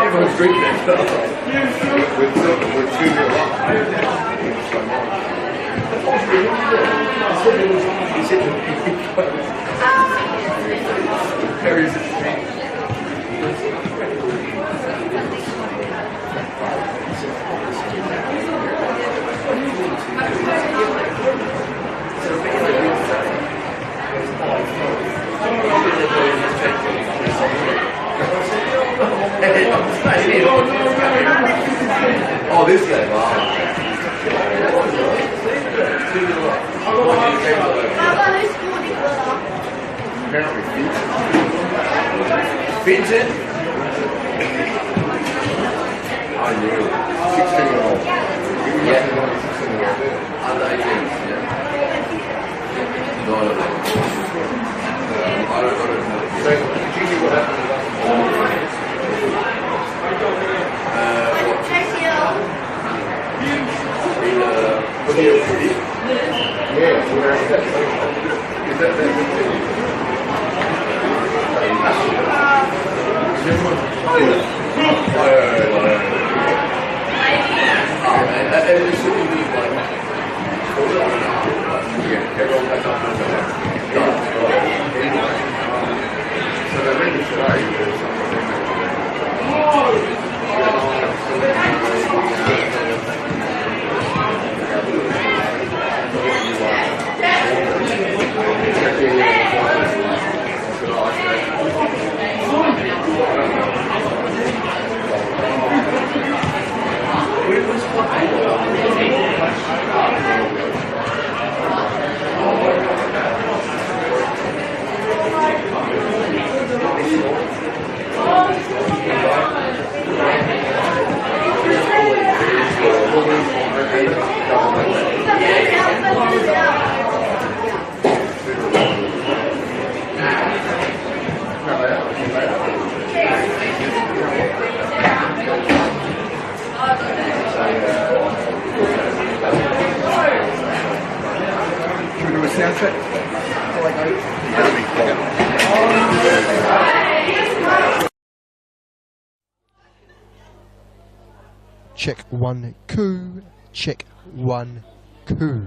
Everyone's drinking it. We're tuning it up. Oh, this guy, wow. Vincent? I knew. 16-year-old. Yeah. Under 18, yeah. No. I don't know. So, did you see what happened? Check 1 coup, check 1 coup.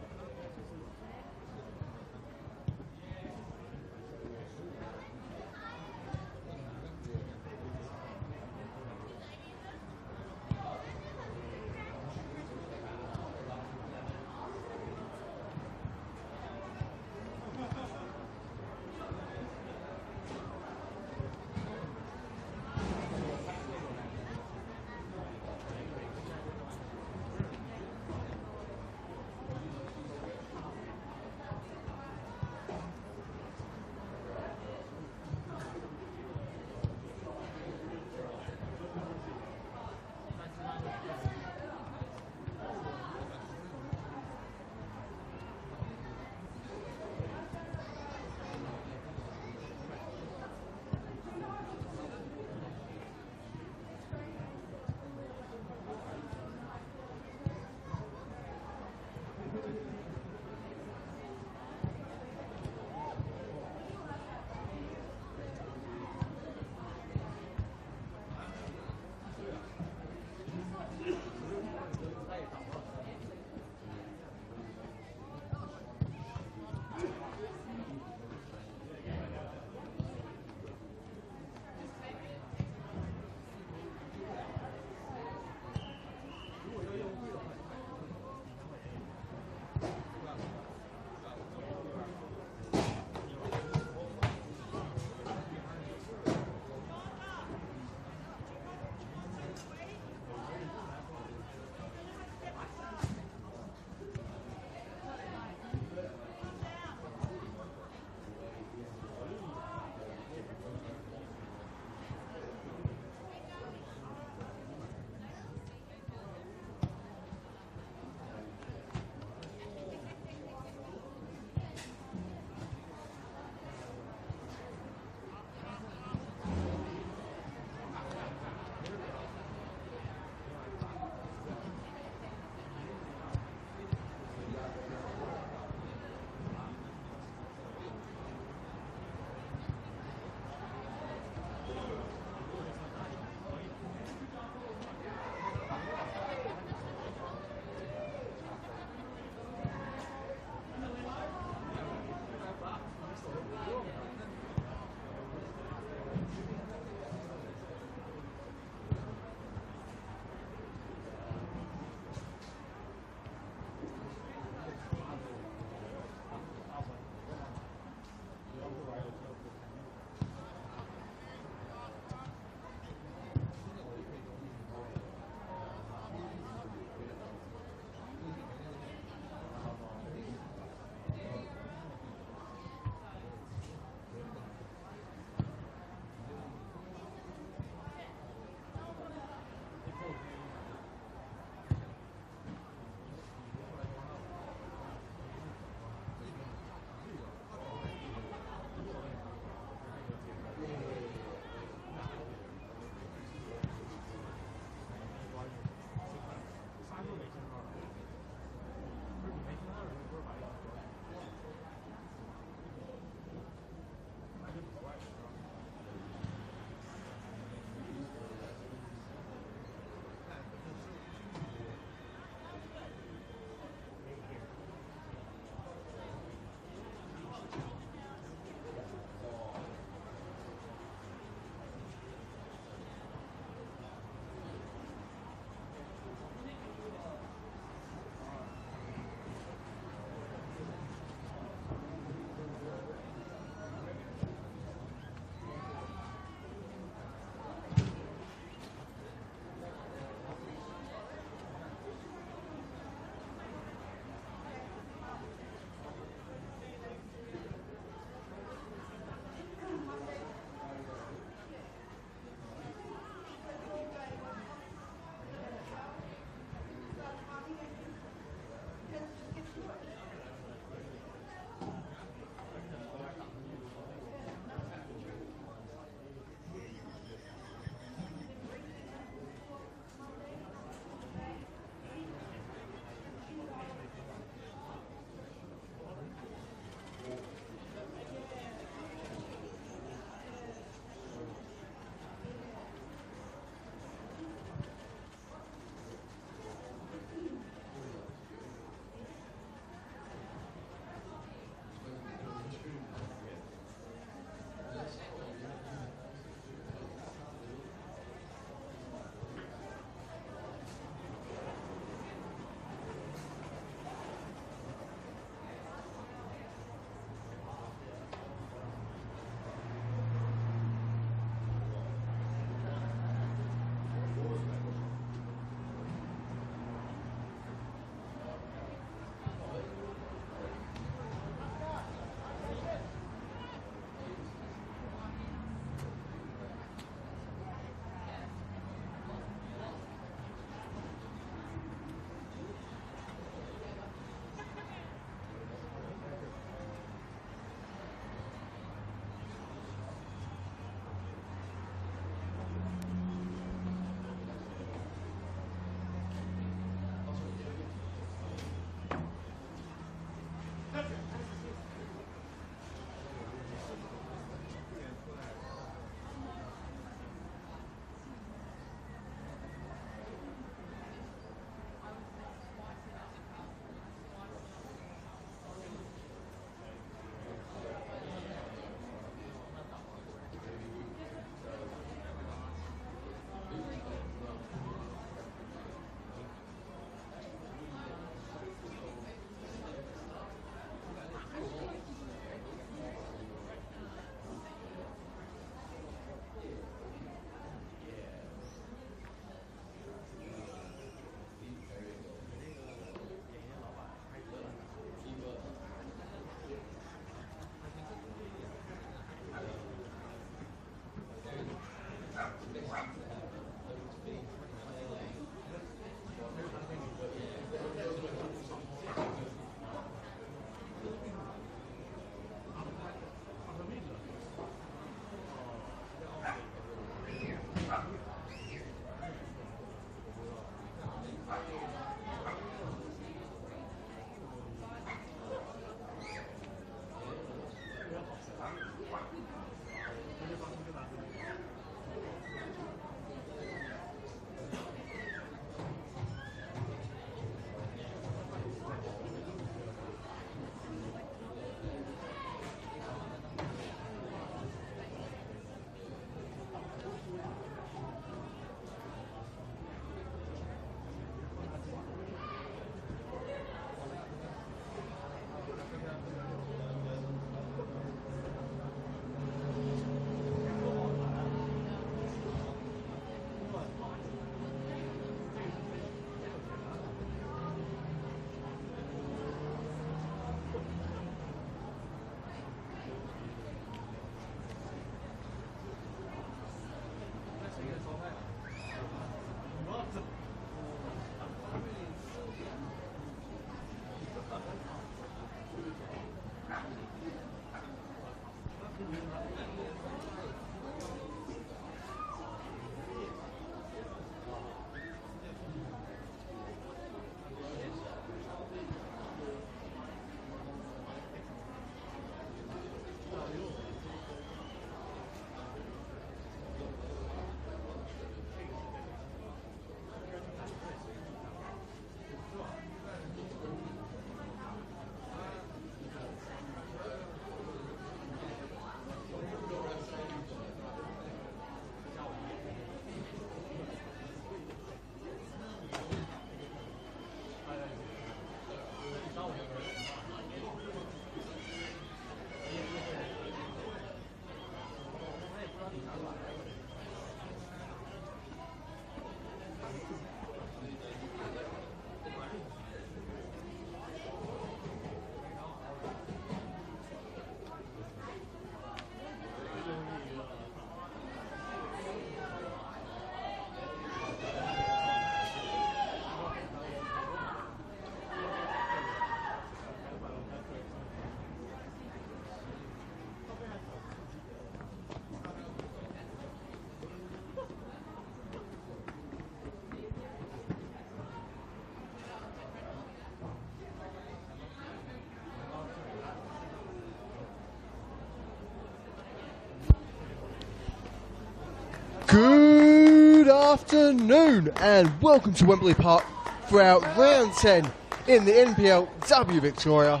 afternoon and welcome to Wembley Park for our round 10 in the NPLW Victoria.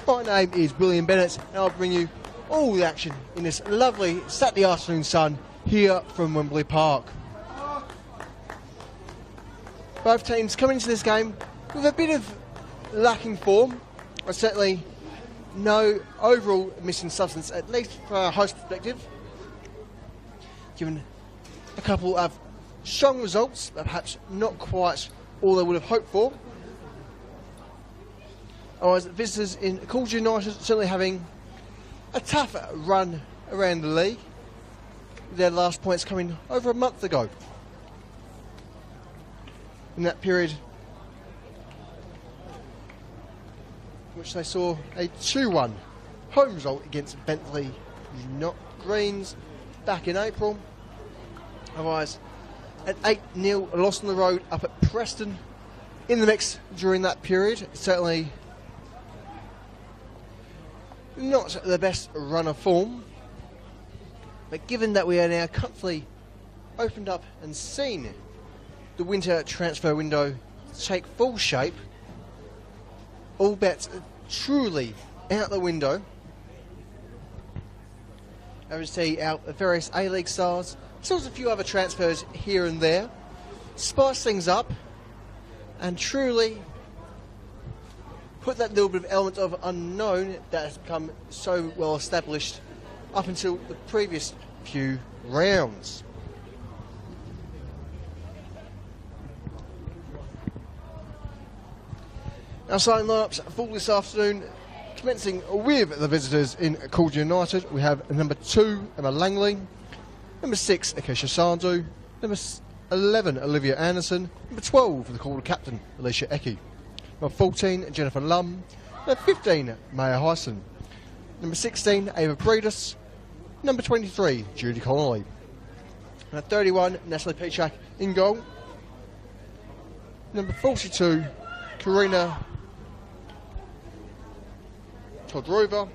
My name is William Bennett and I'll bring you all the action in this lovely Saturday afternoon sun here from Wembley Park. Both teams come into this game with a bit of lacking form, but certainly no overall missing substance, at least from our host perspective, given a couple of strong results, but perhaps not quite all they would have hoped for. Otherwise, visitors in Calder United certainly having a tough run around the league, their last points coming over a month ago. In that period, which they saw a 2-1 home result against Bentley Greens back in April. Otherwise, an 8-0 loss on the road up at Preston in the mix during that period. Certainly not the best run of form, but given that we are now comfortably opened up and seen the winter transfer window take full shape, all bets are truly out the window. As we see our various A-League stars, still a few other transfers here and there, spice things up and truly put that little bit of element of unknown that has become so well established up until the previous few rounds. Our starting lineups for this afternoon, commencing with the visitors in Calder United. We have number 2, Emma Langley, number 6, Acacia Sandu, number 11, Olivia Anderson, number 12, the Calder captain, Alicia Eckie, number 14, Jennifer Lum, number 15, Maya Hyson, number 16, Ava Breedis, number 23, Judy Connolly, number 31, Natalie Pichak in goal, number 42, Karina Todrova,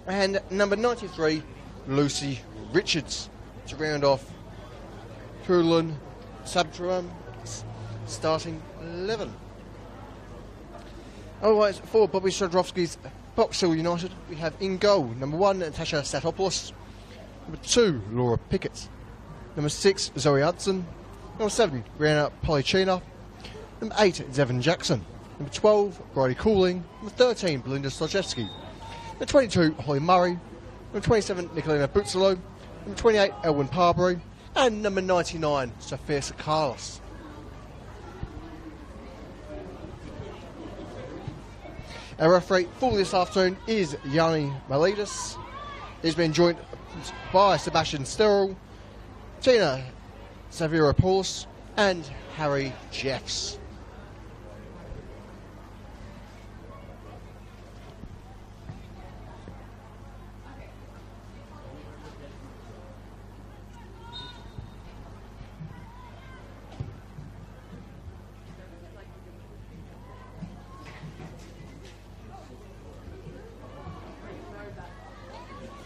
and number 93, Lucy Richards, to round off Kulin Sabdram's starting 11. Otherwise, for Bobby Stradrowski's Boxhill United, we have in goal number 1, Natasha Statopoulos, number 2, Laura Pickett, number 6, Zoe Hudson, number 7, Brianna Policina, number 8, Devon Jackson, number 12, Bridie Cooling, number 13, Belinda Slojewski, number 22, Holly Murray, number 27, Nicolina Butzalo, number 28, Elwyn Parbury, and number 99, Sophia Sakalis. Our referee for this afternoon is Yanni Malidas. He's been joined by Sebastian Sterrell, Tina Saviropoulos, and Harry Jeffs.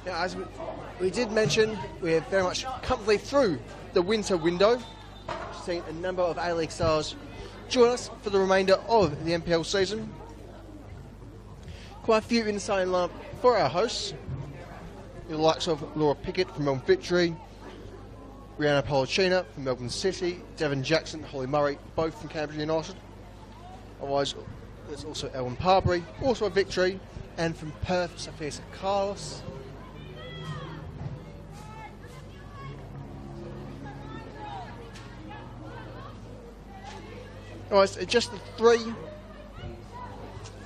Now, as we did mention, we're very much comfortably through the winter window. We've seen a number of A-League stars join us for the remainder of the NPL season. Quite a few in the starting lineup for our hosts, the likes of Laura Pickett from Melbourne Victory, Brianna Policina from Melbourne City, Devon Jackson, Holly Murray, both from Canberra United. Otherwise, there's also Elwyn Parbury, also a Victory, and from Perth, Sophia Carlos. Alright, so just the 3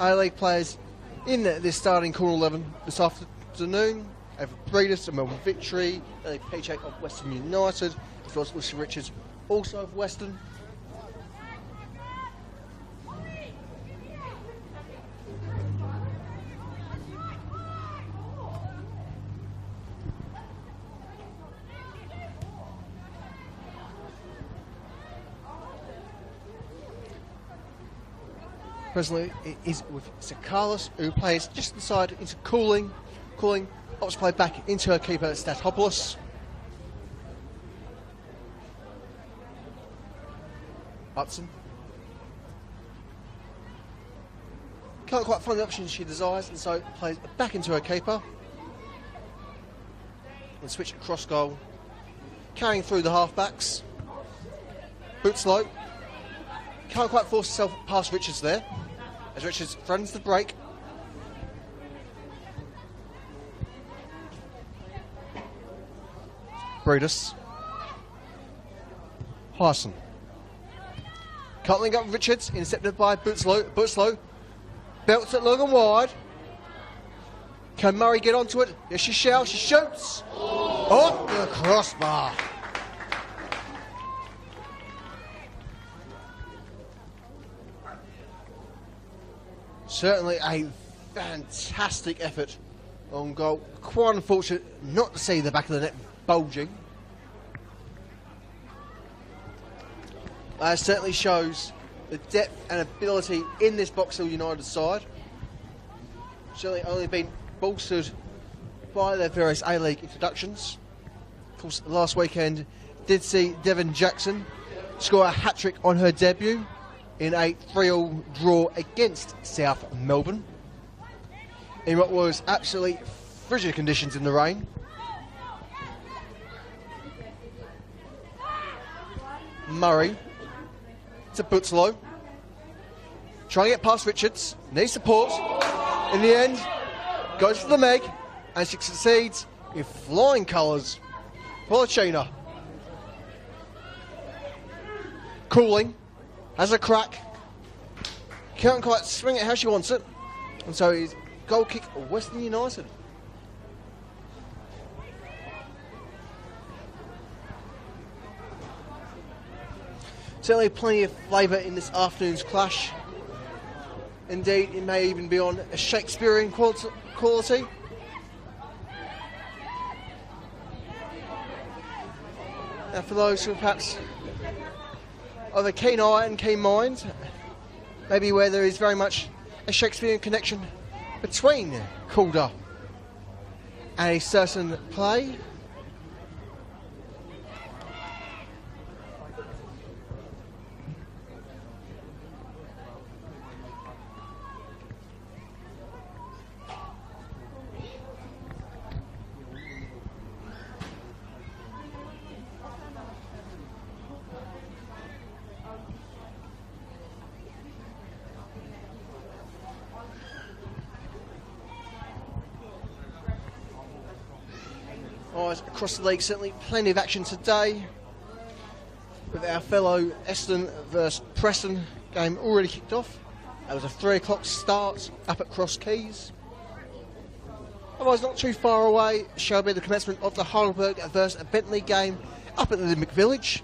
A-League players in this starting corner 11 this afternoon. Ava Breedis of Melbourne Victory, Ellie Pichak of Western United, as well as Lucy Richards, also of Western. Presently, it is with Sakalis, who plays just inside into Cooling. Cooling opts to play back into her keeper, Statopoulos. Hudson. Can't quite find the option she desires, and so plays back into her keeper. And switch across goal. Carrying through the halfbacks. Boots low. Can't quite force herself past Richards there. As Richards threatens the break. Breedis. Hyson. Can't link up with Richards. Intercepted by Bootslow. Bootslow. Belts it long and wide. Can Murray get onto it? Yes, she shall. She shoots. Off the crossbar. Certainly a fantastic effort on goal. Quite unfortunate not to see the back of the net bulging. Certainly shows the depth and ability in this Box Hill United side. Certainly only been bolstered by their various A-League introductions. Of course, last weekend did see Devon Jackson score a hat-trick on her debut in a 3-3 draw against South Melbourne in what was absolutely frigid conditions in the rain. Murray to Bootslow. Trying to get past Richards. Needs support. In the end, goes for the Meg, and she succeeds in flying colours. Polachina. Cooling. Has a crack. Can't quite swing it how she wants it. And so it's goal kick Western United. Certainly plenty of flavour in this afternoon's clash. Indeed, it may even be on a Shakespearean quality. Now for those who perhaps of a keen eye and keen mind, maybe where there is very much a Shakespearean connection between Calder and a certain play. Across the league, certainly plenty of action today with our fellow Eston versus Preston game already kicked off. It was a 3 o'clock start up at Cross Keys. Otherwise, not too far away shall be the commencement of the Heidelberg versus Bentley game up at the Limerick Village.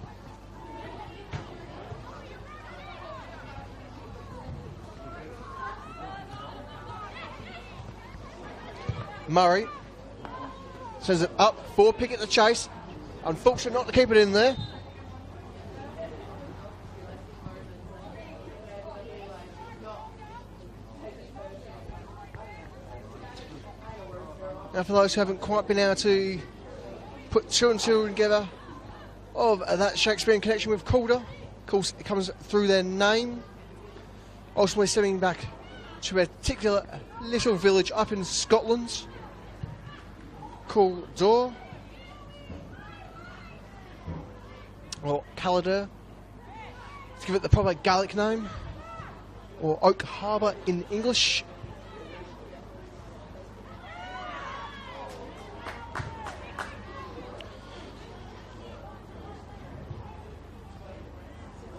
Murray sends it up for Pickett to chase. Unfortunate not to keep it in there. Now for those who haven't quite been able to put 2 and 2 together of that Shakespearean connection with Calder, of course it comes through their name. Ultimately stemming back to a particular little village up in Scotland. Calder or Calder, let's give it the proper Gaelic name, or Oak Harbour in English.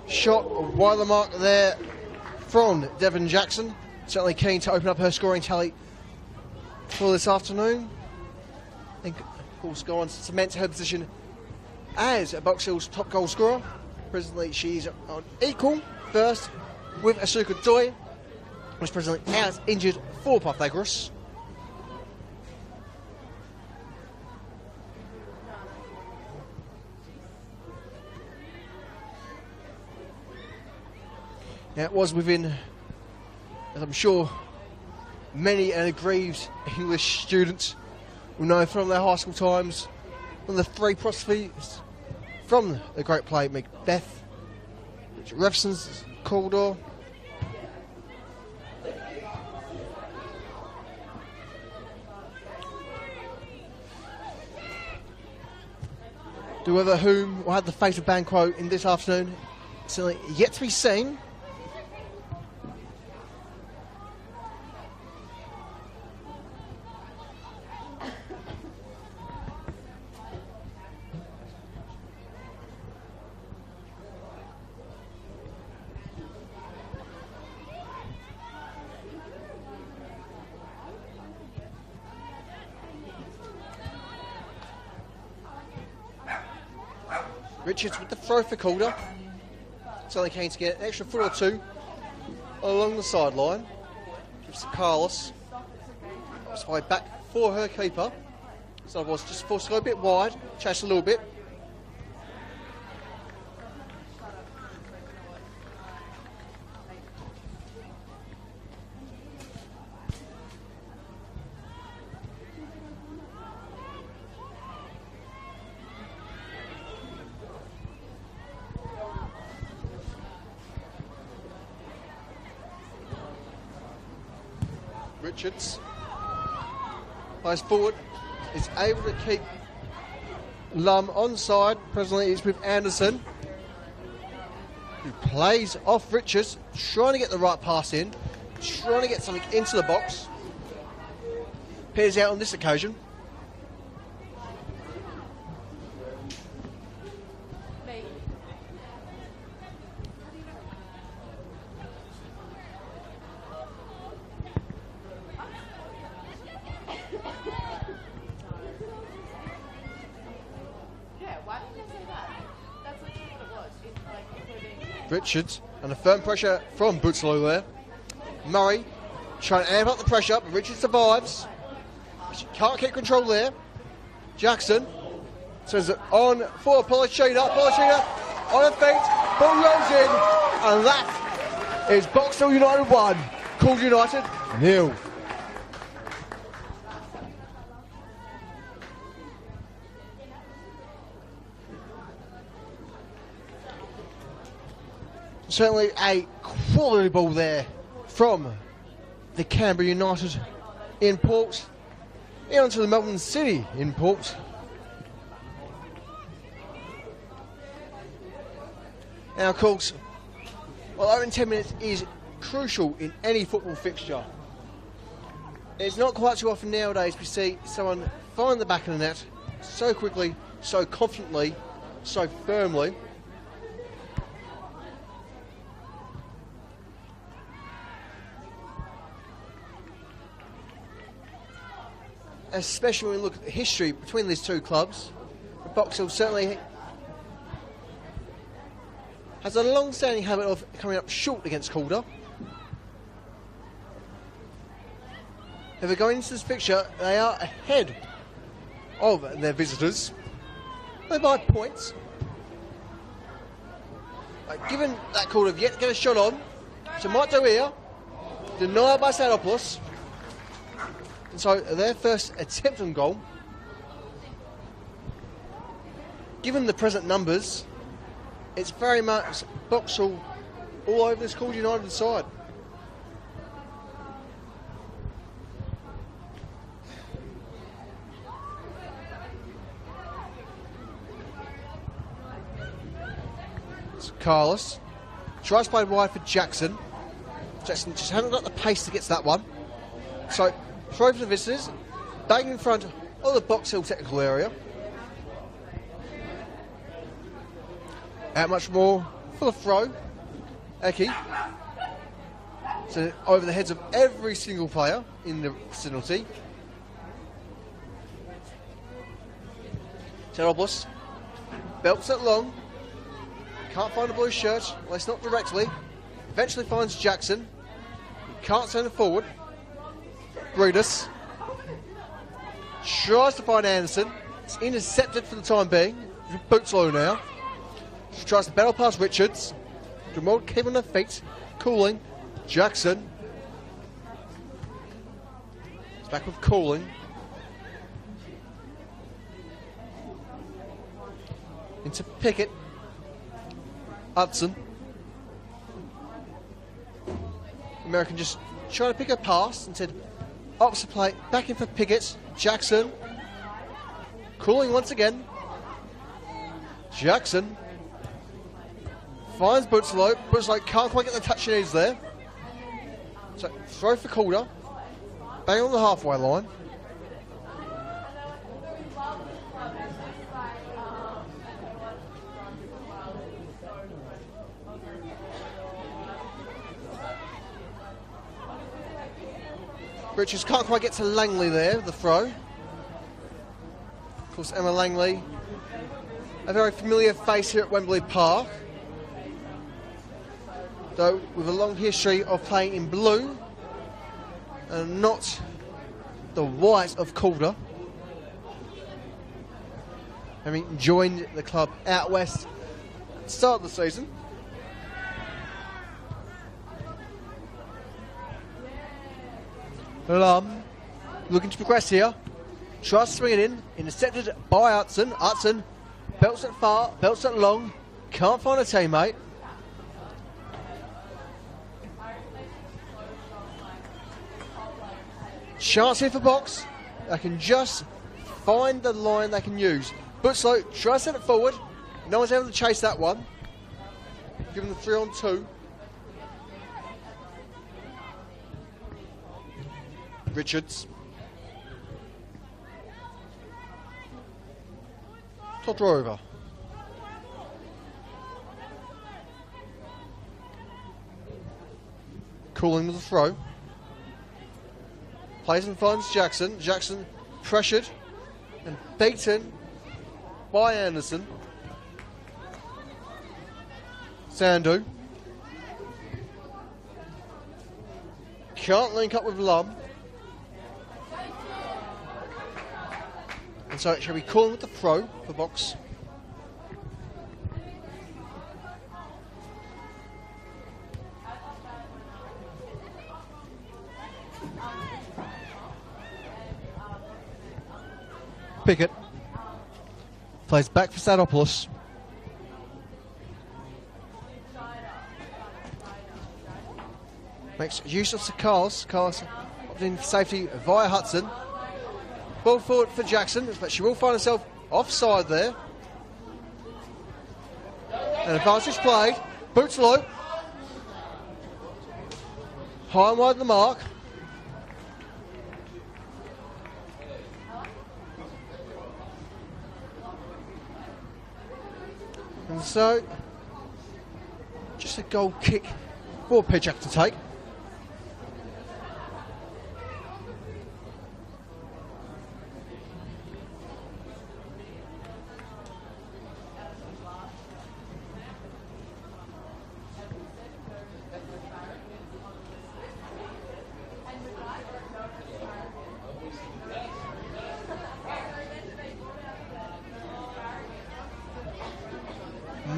Shot wide the mark there from Devon Jackson, certainly keen to open up her scoring tally for this afternoon. And of course go on to cement her position as Box Hill's top goal scorer. Presently she's on equal first with Asuka Doi, who's presently out injured for Pythagoras. Now it was within, as I'm sure many an aggrieved English students will know from their high school times, one of the 3 philosophies from the great play Macbeth, Refson's Calder. Whoever whom will have the fatal banquo in this afternoon, certainly yet to be seen. Richards with the throw for Calder. Certainly keen to get an extra foot or two along the sideline. Gives to Carlos. It's way back for her keeper. So it was just forced to go a bit wide, chase a little bit. Richards plays forward, is able to keep Lum onside. Presently it's with Anderson, who plays off Richards, trying to get the right pass in, trying to get something into the box. Peers out on this occasion. Richards, under firm pressure from Bootslow there. Murray trying to amp up the pressure, but Richards survives. She can't keep control there. Jackson sends it on for Polishina. Polishina on her feet, ball rolls in, and that is Boxall United 1, Calder United 0. Certainly a quality ball there from the Canberra United import onto the Melbourne City import. Now, of course, well, over 10 minutes is crucial in any football fixture. It's not quite too often nowadays we see someone find the back of the net so quickly, so confidently, so firmly. Especially when we look at the history between these two clubs. Boxall certainly has a long-standing habit of coming up short against Calder. However, going into this fixture, they are ahead of their visitors. They're by points. Given that Calder have yet to get a shot on, so might do here, denied by Sadopoulos. And so their first attempt on goal, given the present numbers, it's very much Boxall all over this Calder United side. So Carlos tries to play wide for Jackson. Jackson just hasn't got the pace to get to that one. So throw for the visitors, bang in front of the Boxall technical area. Out much more for the throw. Eki. So over the heads of every single player in the vicinity. Terobos belts it long. Can't find a blue shirt, at least not directly. Eventually finds Jackson. Can't send it forward. Brutus tries to find Anderson. It's intercepted for the time being. Boots low now. She tries to battle past Richards. Jamal keep on her feet. Cooling. Jackson. It's back with Cooling. Into Pickett. Hudson. American just trying to pick a pass, instead opposite play, back in for Pickett. Jackson cooling once again. Jackson finds Bootslow. Bootslow can't quite get the touch he needs there. So throw for Calder. Bang on the halfway line. Richards can't quite get to Langley there, the throw. Of course, Emma Langley, a very familiar face here at Wembley Park, though with a long history of playing in blue and not the white of Calder. Having joined the club out west at the start of the season. Lum looking to progress here. Tries to swing it in. Intercepted by Hudson. Hudson belts it far, belts it long. Can't find a teammate. Chance here for box. They can just find the line they can use. Bootslow tries to set it forward. No one's able to chase that one. Give them the 3-on-2. Richards. Todorova. Cooling with the throw. Plays and finds Jackson. Jackson pressured and beaten by Anderson. Sandu. Can't link up with Lum. And so it shall be calling with the throw for box. Pickett plays back for Sadopoulos. Makes use of Sakalis. Sakalis opted in for safety via Hudson. Ball forward for Jackson, but she will find herself offside there. An advantage played. Boots low. High and wide of the mark. And so, just a goal kick for Pidgeck to take.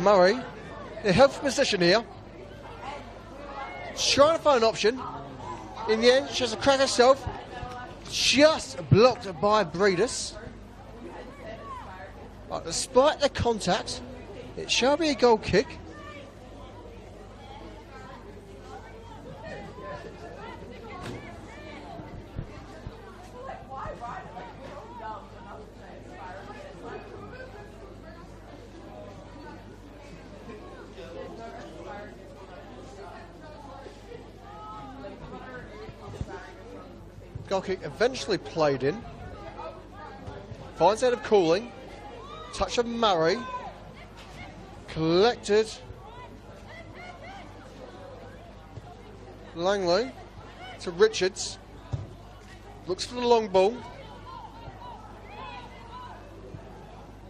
Murray in a helpful position here. Trying to find an option. In the end, she has a crack herself. Just blocked by Breedis. But despite the contact, it shall be a goal kick. Goal kick eventually played in. Finds out of Cooling. Touch of Murray. Collected. Langley to Richards. Looks for the long ball.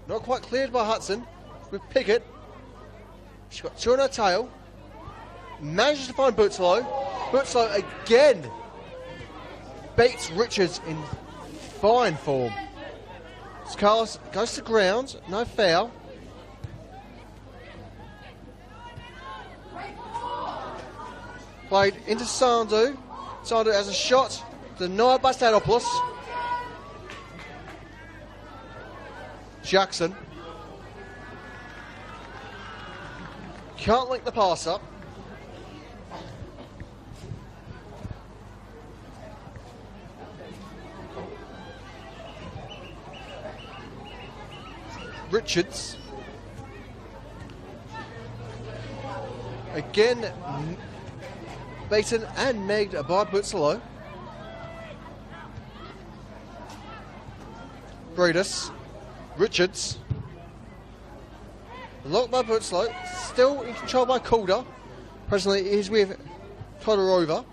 Not quite cleared by Hudson. With Pickett. She's got two on her tail. Manages to find Bootslow. Bootslow again beats Richards in fine form. Carlos goes to ground, no foul. Played into Sandu. Sandu has a shot, denied by Stanopoulos. Jackson. Can't link the pass up. Richards. Again, beaten and megged by Butzelo. Breedis. Richards. Locked by Butzelo. Still in control by Calder. Presently he's with Todorova.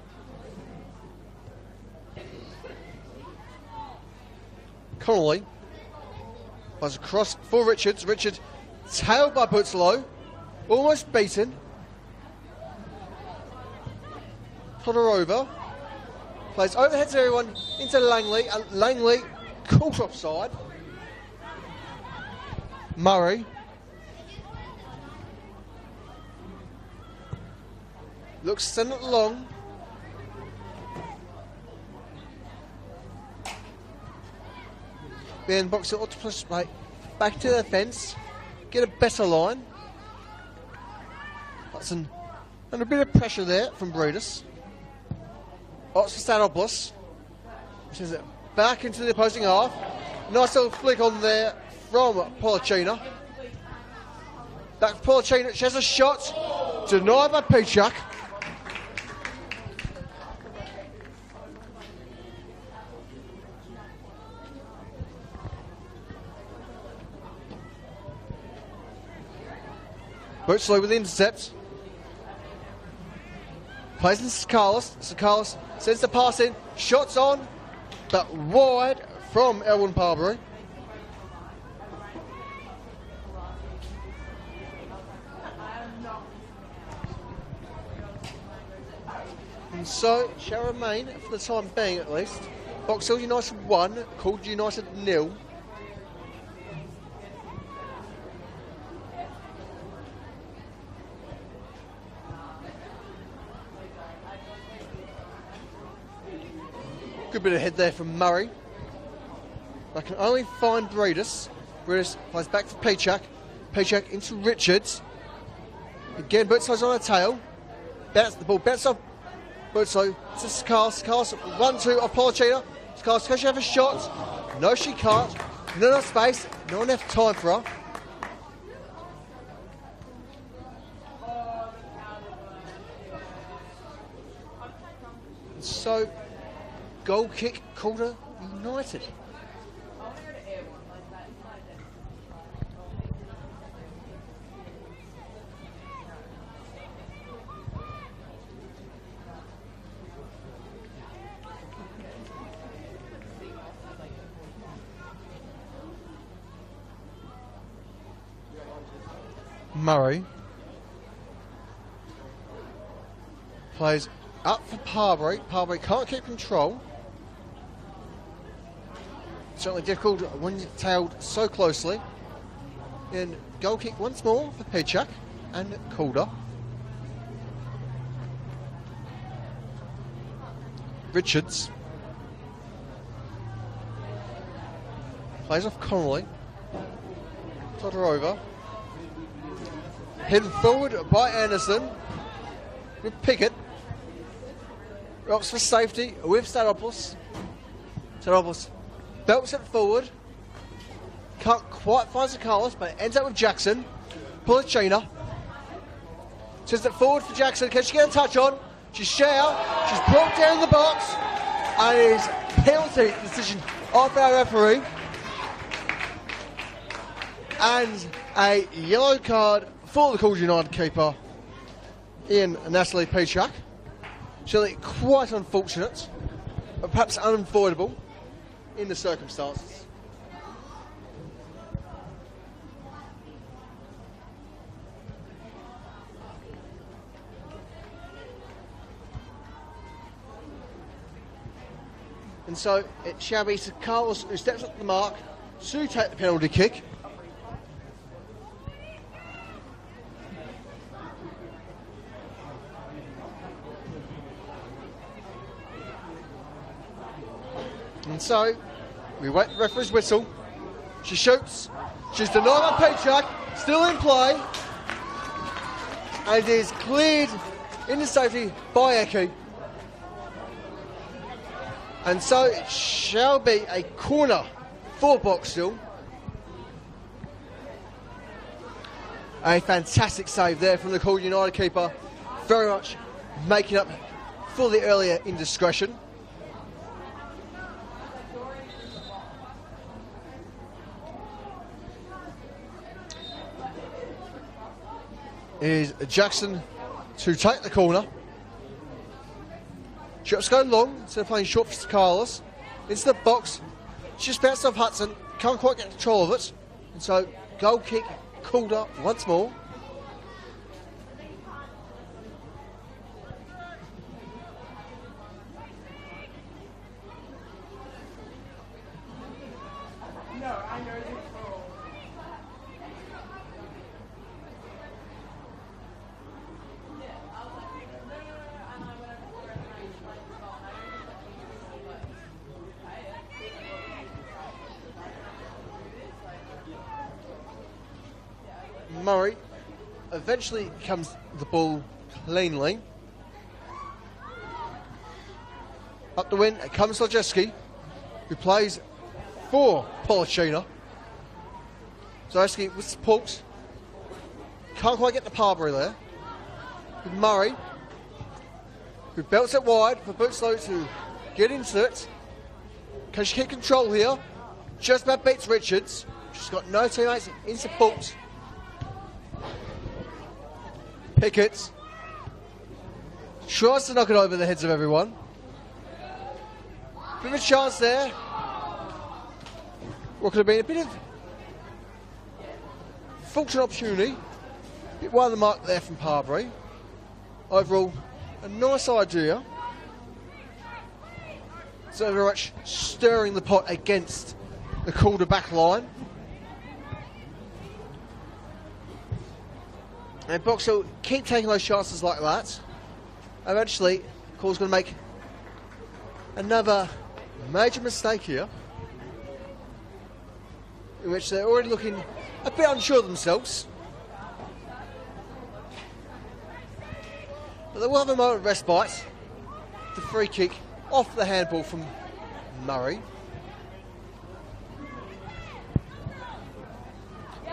Connolly. Was across for Richards. Richards tailed by Butzelo. Almost beaten. Todorova plays overhead to everyone into Langley, and Langley caught offside. Murray looks to send it long. Then Boxer Octopus back to the fence, get a better line. Hudson under a bit of pressure there from Breedis. Oxford-Stanopoulos sends it back into the opposing half. Nice little flick on there from Polachina. Back for Polachina. She has a shot. Denied by Pichak. Butzelo with the intercept. Plays in Sakalis. Sakalis sends the pass in. Shots on, but wide from Elwyn Parbury. And so it shall remain, for the time being at least, Box Hill United 1, Calder United 0. Good bit of head there from Murray. They can only find Breedis. Breedis plays back for Pichak. Pichak into Richards. Again, Butzlo's on a tail. Bounce the ball, bounce off Butzlo to Sakalis. Sakalis 1-2 off Polachina. Sakalis, can she have a shot? No, she can't. Not enough space, not enough time for her. So, goal kick, Calder United. Murray plays up for Parbury. Parbury can't keep control. Certainly difficult when you're tailed so closely. And goal kick once more for Pichak and Calder. Richards plays off Connolly. Todorova. Hidden forward by Anderson with Pickett. Opts for safety with Stanopoulos. Stanopoulos belts it forward. Can't quite find Sakalis, but it ends up with Jackson. Polachina sends it forward for Jackson. Can she get a touch on? She shall. She's brought down the box. And it is penalty decision of our referee. And a yellow card for the Calder United keeper, Ian Natalie Pichak. Surely quite unfortunate, but perhaps unavoidable in the circumstances. And so it shall be Carlos who steps up to the mark to take the penalty kick. And so, we wait the referee's whistle. She shoots. She's denied by Pichak. Still in play. And is cleared into safety by Eki. And so it shall be a corner for Box Hill. A fantastic save there from the Calder United keeper, very much making up for the earlier indiscretion. Is Jackson to take the corner. Shot's going long instead of playing short for Carlos. Into the box, just bounced off Hudson, can't quite get control of it. And so, goal kick, Calder once more. Murray eventually comes the ball cleanly. Up the win, it comes Lojeski, who plays for Polishina. Lojeski with support. Can't quite get the Parbury there. With Murray, who belts it wide for Bootslow to get into it. Can she keep control here? Just about beats Richards. She's got no teammates in support. Pickett tries to knock it over the heads of everyone. Bit of a chance there. What could have been a bit of fortunate opportunity. Bit wide of the mark there from Parbury. Overall, a nice idea. So very much stirring the pot against the Calder back line. And Boxall keep taking those chances like that. Eventually, Calder's going to make another major mistake here, in which they're already looking a bit unsure of themselves. But they will have a moment of respite. The free kick off the handball from Murray.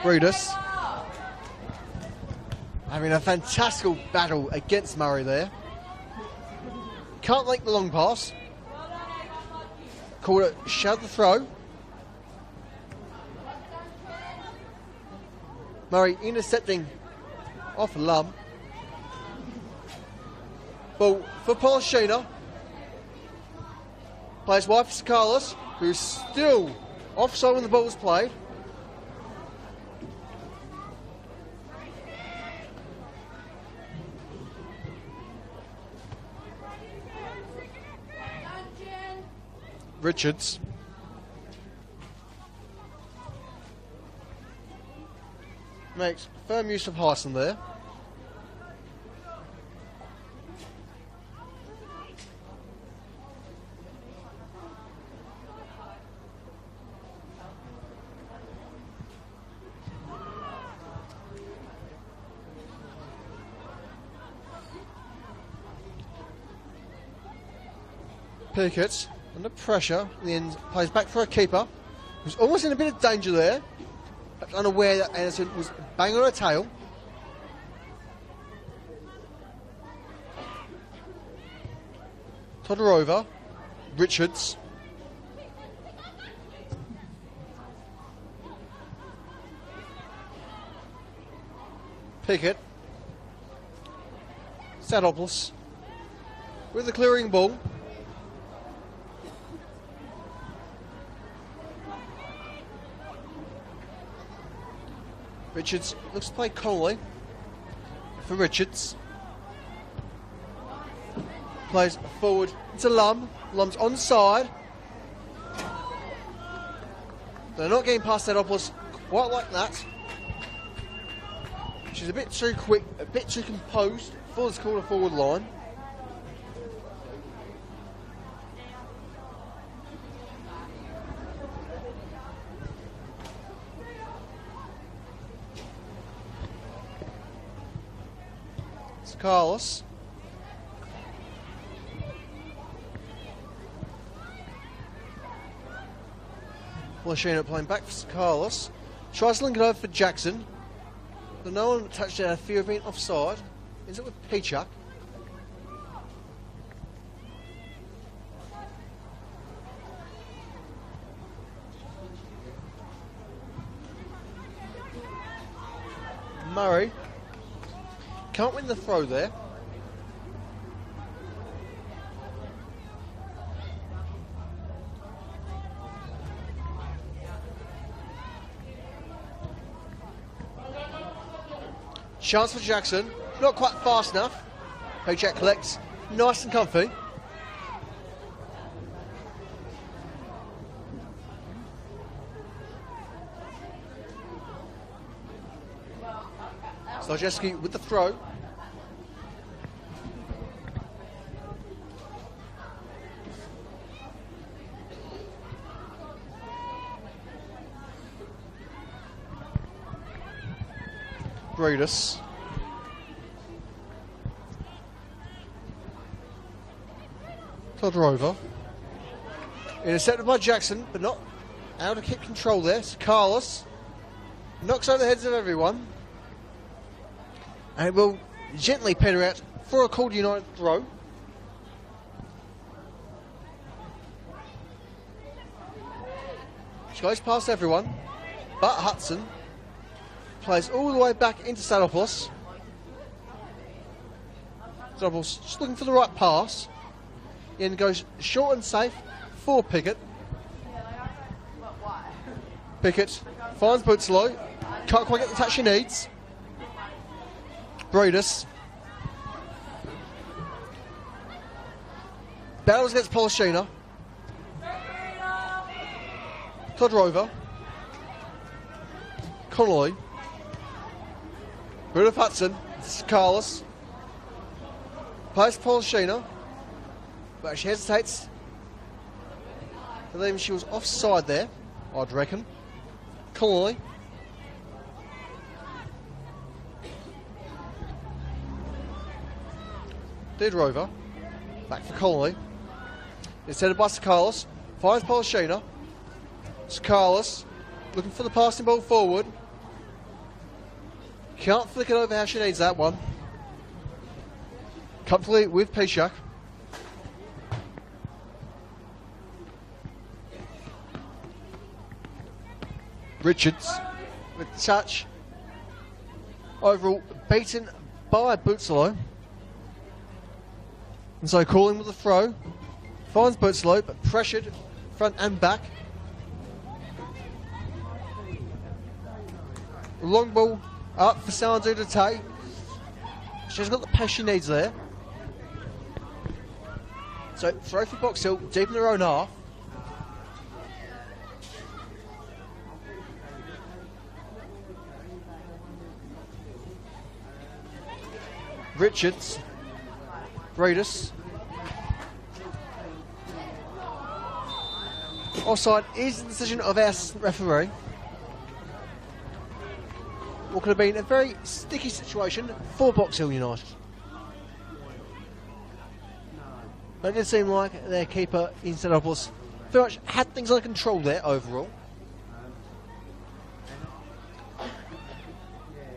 Brutus having a fantastic battle against Murray there. Can't link the long pass. Calder shoved the throw. Murray intercepting off Lum. Ball for Polishina. Plays wide for Carlos, who's still offside when the ball was played. Richards. Makes firm use of Hyson there. Pickett under pressure, in the end plays back for a keeper who's almost in a bit of danger there, but unaware that Anderson was banging on her tail. Todorova, Richards. Pickett. Sadopoulos with the clearing ball. Richards looks to play Coley for Richards. Plays forward to Lum. Lum's onside. They're not getting past Sadopoulos quite like that. She's a bit too quick, a bit too composed for this Calder forward line. Carlos. Polishina playing back for Carlos. Tries to link it over for Jackson. The no one touched out fear of being offside. Is it with Peachuck? Murray can't win the throw there. Chance for Jackson, not quite fast enough. Peachuck collects, nice and comfy. Zajewski with the throw. Breedis. Calder. Intercepted by Jackson, but not able to keep control there. So Carlos knocks over the heads of everyone. And it will gently peter out for a Calder United throw. She goes past everyone, but Hudson plays all the way back into Sadopoulos. Sadopoulos just looking for the right pass. And goes short and safe for Pickett. Pickett finds Bootslow. Can't quite get the touch she needs. Breedis. Battles against Polishina. Calder. Connolly. Rid of Hudson. This is Carlos. Plays Polishina. But she hesitates. I believe she was offside there, I'd reckon. Connolly. Dead Rover. Back for Connolly. It's headed by Carlos. Finds Polishina. Carlos looking for the passing ball forward. Can't flick it over how she needs that one. Comfortably with Peachuck. Richards with touch. Overall beaten by Bootslow. And so calling with the throw. Finds Bootslow but pressured front and back. Long ball up for Sandu to take. She's got the pace she needs there. So throw for Box Hill deep in their own half. Richards. Breedis. Offside is the decision of our referee. What could have been a very sticky situation for Box Hill United. But it did seem like their keeper in Sadopoulos very much had things under control there overall.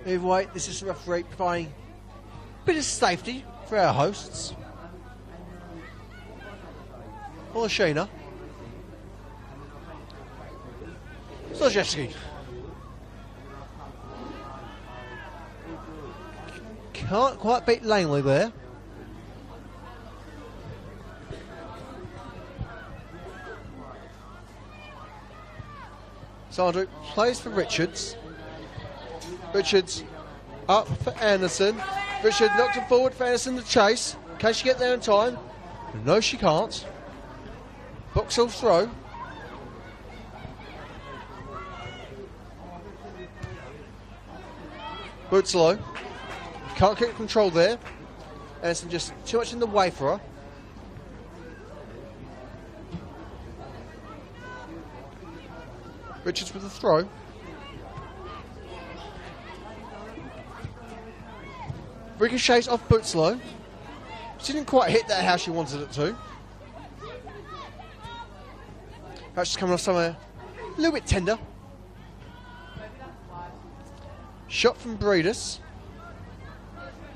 Either way, this is the referee providing a bit of safety for our hosts. Polishina. Zajewski. Can't quite beat Langley there. Sandu plays for Richards. Richards up for Anderson. Richard knocked it forward for Anderson to chase. Can she get there in time? No, she can't. Box Hill throw. Bootslow. Can't keep control there. Anderson just too much in the way for her. Richards with the throw. Ricochets off Bootslow. She didn't quite hit that how she wanted it to. Perhaps she's coming off somewhere a little bit tender. Shot from Breedis.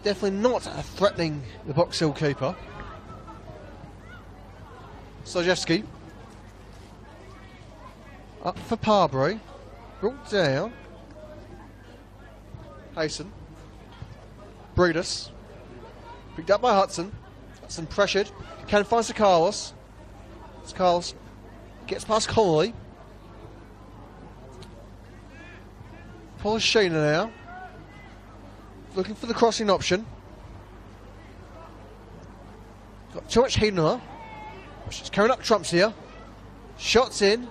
Definitely not threatening the box hill keeper. Sojewski. Up for Parbury. Brought down. Hasten. Breedis. Picked up by Hudson. Hudson pressured. Can find Sir Carlos. Sir Carlos gets past Connolly. Polishina now. Looking for the crossing option. Got too much heat on her. She's carrying up trumps here. Shots in.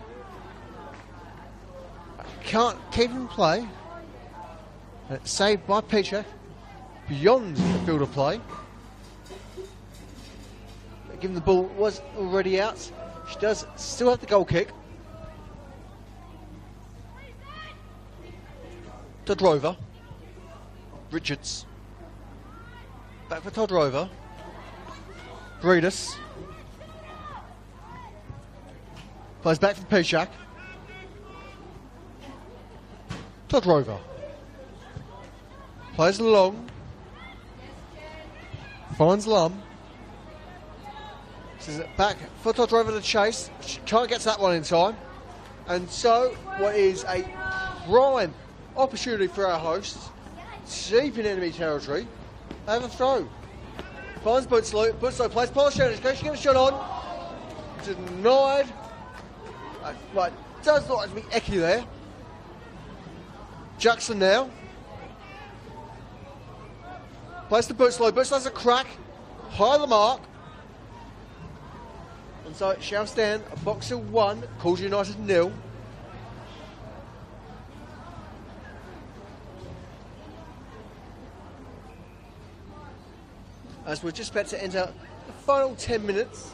Can't keep him in play. And it's saved by Peachak beyond the field of play. Given the ball was already out, she does still have the goal kick. Todrova. Richards. Back for Todrova. Breedis. Plays back for Peachak. Todrova. Plays along. Finds Lum. This is back for Todrova to chase. She can't get to that one in time. And so, what is a prime opportunity for our hosts, deep in enemy territory, have a throw. Finds Bootslow. Bootslow plays Polishina. She gets a shot on. Denied. Right, does look like to be Eki there. Jackson now. Plays to Bootslow. Bootslow's a crack. High the mark. And so it shall stand a Box Hill 1, Calder United 0. As we're just about to enter the final 10 minutes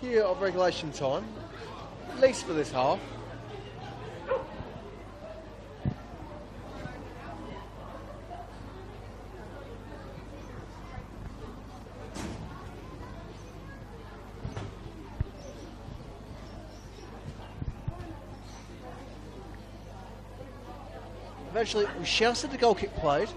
here of regulation time, at least for this half. Eventually, we shall see the goal kick played.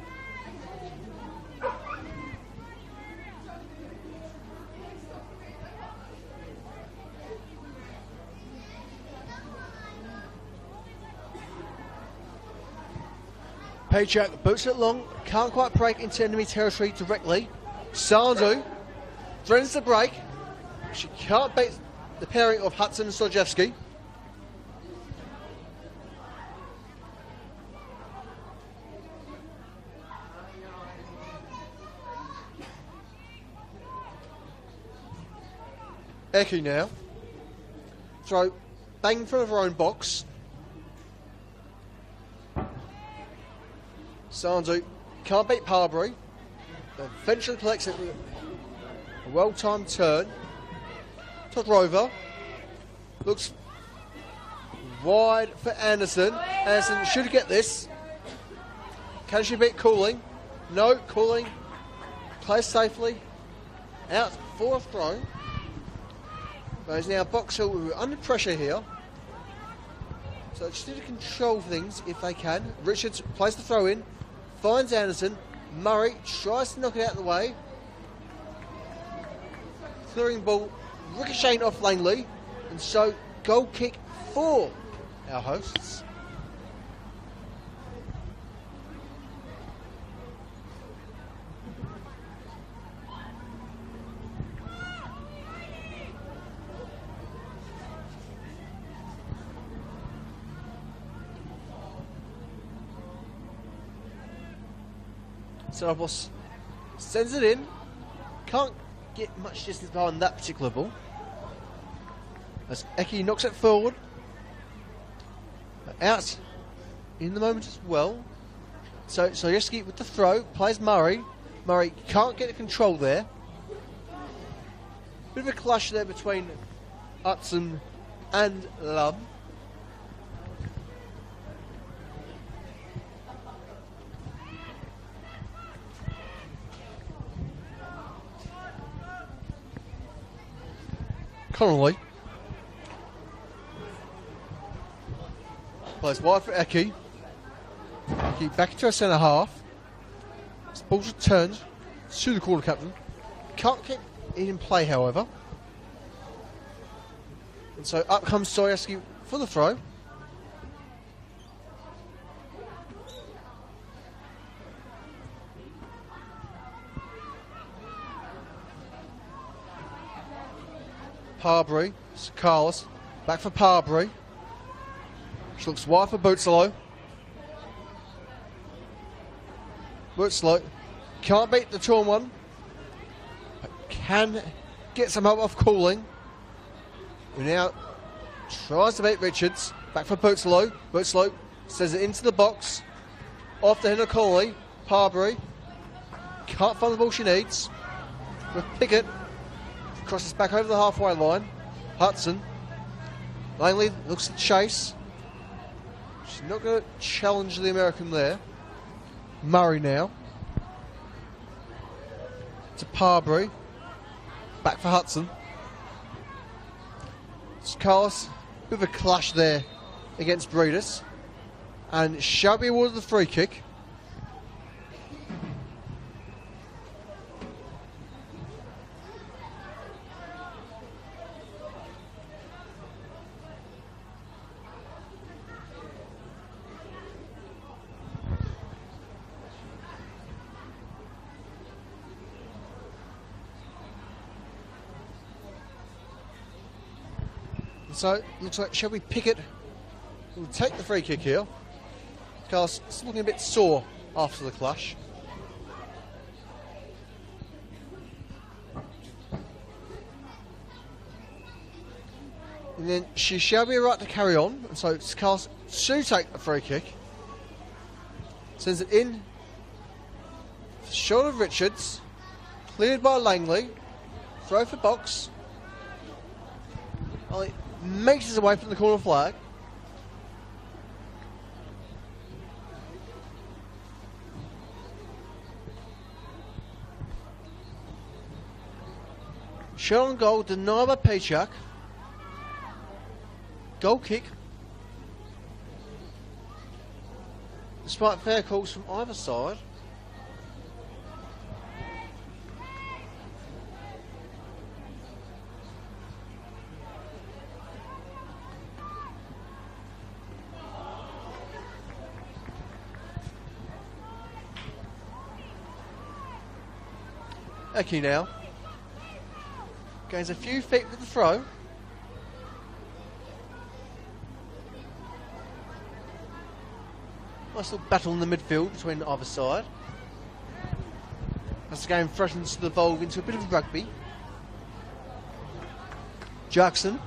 Peachak boots it long, can't quite break into enemy territory directly. Sandu threatens the break. She can't beat the pairing of Hudson and Sojewski. Eki now. Throw bang in front of her own box. Sandu can't beat Parbury. Eventually collects it with a well-timed turn. Todrova looks wide for Anderson. Anderson should get this. Can she beat Cooling? No, Cooling plays safely. Out for a throw. Whereas now Box Hill who are under pressure here. So just need to control things if they can. Richards plays the throw in. Finds Anderson. Murray tries to knock it out of the way. Clearing ball, ricocheting off Langley. And so, goal kick for our hosts. Sarabos sends it in. Can't get much distance behind that particular ball. As Eki knocks it forward. Out in the moment as well. So Sojewski with the throw. Plays Murray. Murray can't get the control there. Bit of a clash there between Hudson and Lum. Connolly plays wide for Eki. Eki back into our centre half. This ball's returned to the corner captain. Can't keep it in play, however. And so up comes Soyeski for the throw. Parbury, Carlos, back for Parbury. She looks wide for Bootslow. Bootslow can't beat the 2-on-1, but can get some help off Cooling, who now tries to beat Richards. Back for Bootslow. Bootslow sends it into the box. Off the head of Cawley. Parbury can't find the ball she needs. With Pickett. Crosses back over the halfway line. Hudson. Langley looks to chase. She's not going to challenge the American there. Murray now. To Parbury. Back for Hudson. Carlos, bit of a clash there against Breedis. And shall be awarded the free kick. So it looks like Shelby Pickett will take the free kick here. Carlos is looking a bit sore after the clash. And then she shall be right to carry on. And so it's Carlos to take the free kick. Sends it in. Shot of Richards. Cleared by Langley. Throw for box. Only meters away from the corner flag. Shot on goal, denied by Paychuk. Goal kick. Despite fair calls from either side. Eki now gains a few feet with the throw. Nice little battle in the midfield between either side. As the game threatens to evolve into a bit of rugby. Jackson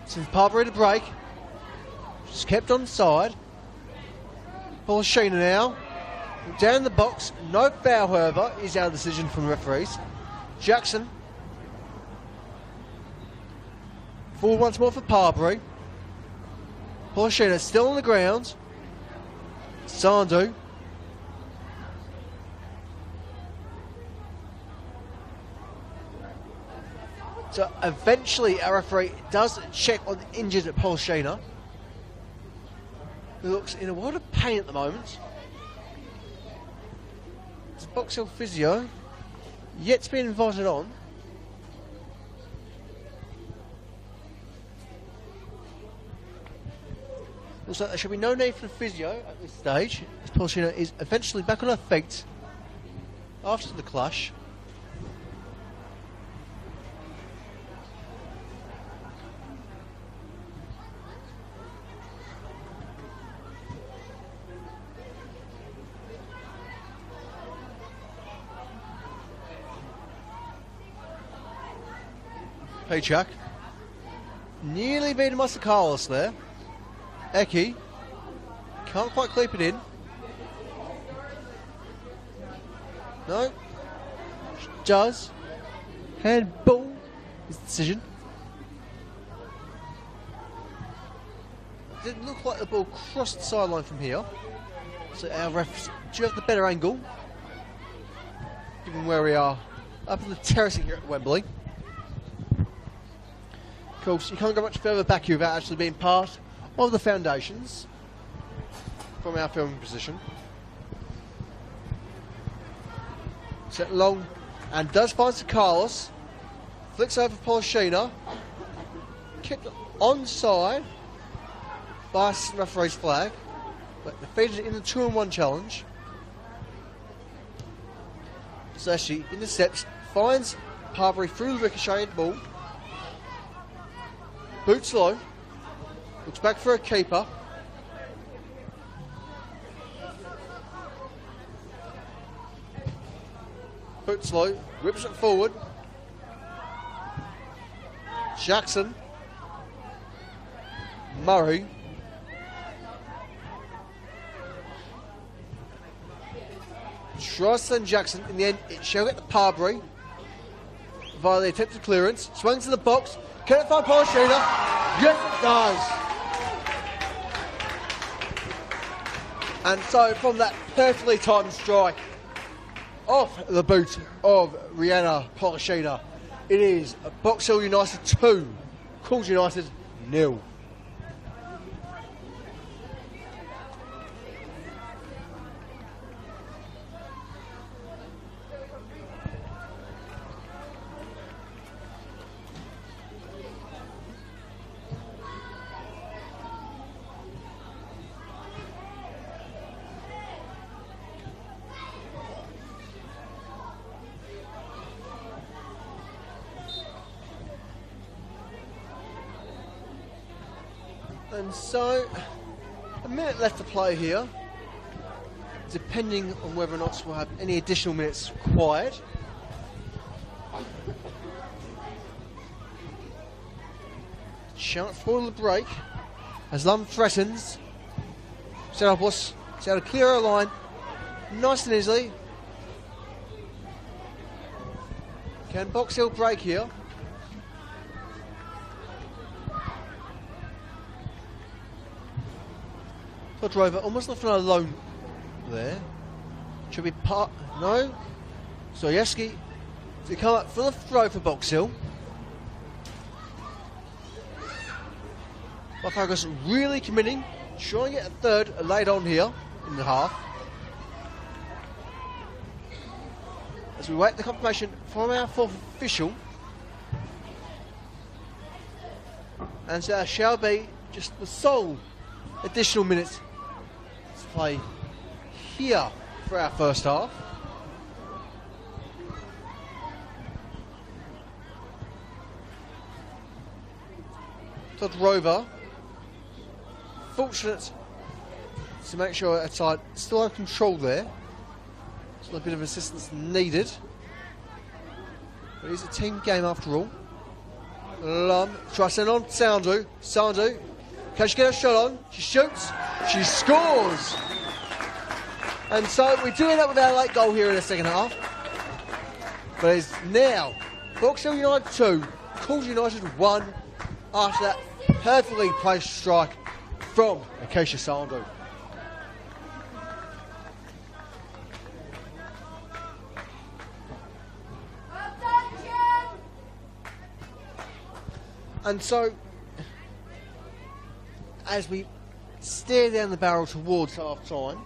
sends Parbury to break. She's kept on side. Polishina now. Down the box, no foul, however, is our decision from the referees. Jackson. Forward once more for Parbury. Polishina still on the ground. Sandu. So eventually our referee does check on the injured at Polishina, who looks in a world of pain at the moment. Box Hill physio yet to be invited on. Looks like there should be no need for the physio at this stage, as Polishina is eventually back on her feet after the clash. Paychuk nearly beaten by Carlos there. Eki can't quite clip it in. No, she does. Handball is the decision. Didn't look like the ball crossed the sideline from here, so our refs do have the better angle, given where we are up in the terracing here at Wembley. Of course, you can't go much further back here without actually being part of the foundations. from our filming position. Set long and does find Sir Carlos. Flicks over Polishina. Kicked onside by referee's flag, but defeated in the 2-on-1 challenge. So she intercepts, finds Parbury through the ricocheted ball. Boots low. Looks back for a keeper. Boots low, whips it forward. Jackson. Murray. Tries to send Jackson. In the end, it shall get the Parbury via the attempted clearance. Swings to the box. Can it find Polishina? Yes, it does. And so, from that perfectly timed strike off the boot of Rihanna Polishina, it is Box Hill United 2, Calder United 0. And so, a minute left to play here, depending on whether or not we'll have any additional minutes required. Chance for the break, as Lum threatens. Setopoulos is able to clear a line nice and easily. Can Box Hill break here? Driver almost left on alone there. Should be part. No. Soyeski to come up for the throw for Box Hill. Buffalo's really committing, trying to get a third laid on here in the half. As we wait the confirmation from our fourth official. And so there shall be just the sole additional minutes play here for our first half. Todd Rover, fortunate to make sure our side still under control there. Still a bit of assistance needed. But it is a team game after all. Lum tries to send on Sandu. Sandu. Can she get a shot on? She shoots. She scores. And so we do end up with our late goal here in the second half. But it's now Box Hill United 2, Calder United 1 after that perfectly placed strike from Acacia Sandu. And so, as we stare down the barrel towards half time,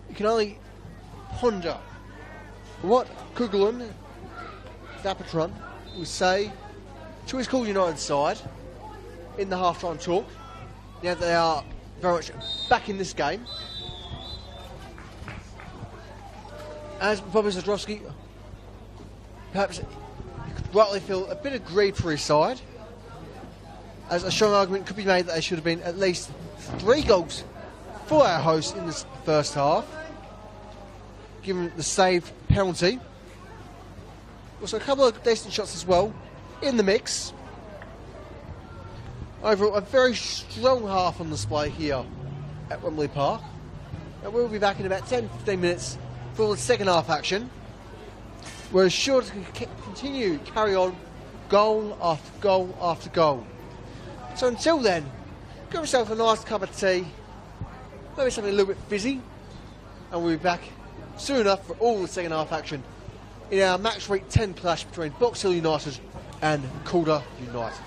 you can only ponder what Kugelin Dapatron will say to his Calder United side in the half time talk, now that they are very much back in this game. As Bobby Zadrowski perhaps rightly feel a bit aggrieved for his side, as a strong argument could be made that there should have been at least 3 goals for our hosts in this first half, given the saved penalty. Also a couple of decent shots as well in the mix. Overall, a very strong half on display here at Wembley Park. And we'll be back in about 10-15 minutes for the second half action. We're sure to continue carry on goal after goal after goal. So until then, get yourself a nice cup of tea, maybe something a little bit fizzy, and we'll be back soon enough for all the second half action in our match week 10 clash between Box Hill United and Calder United.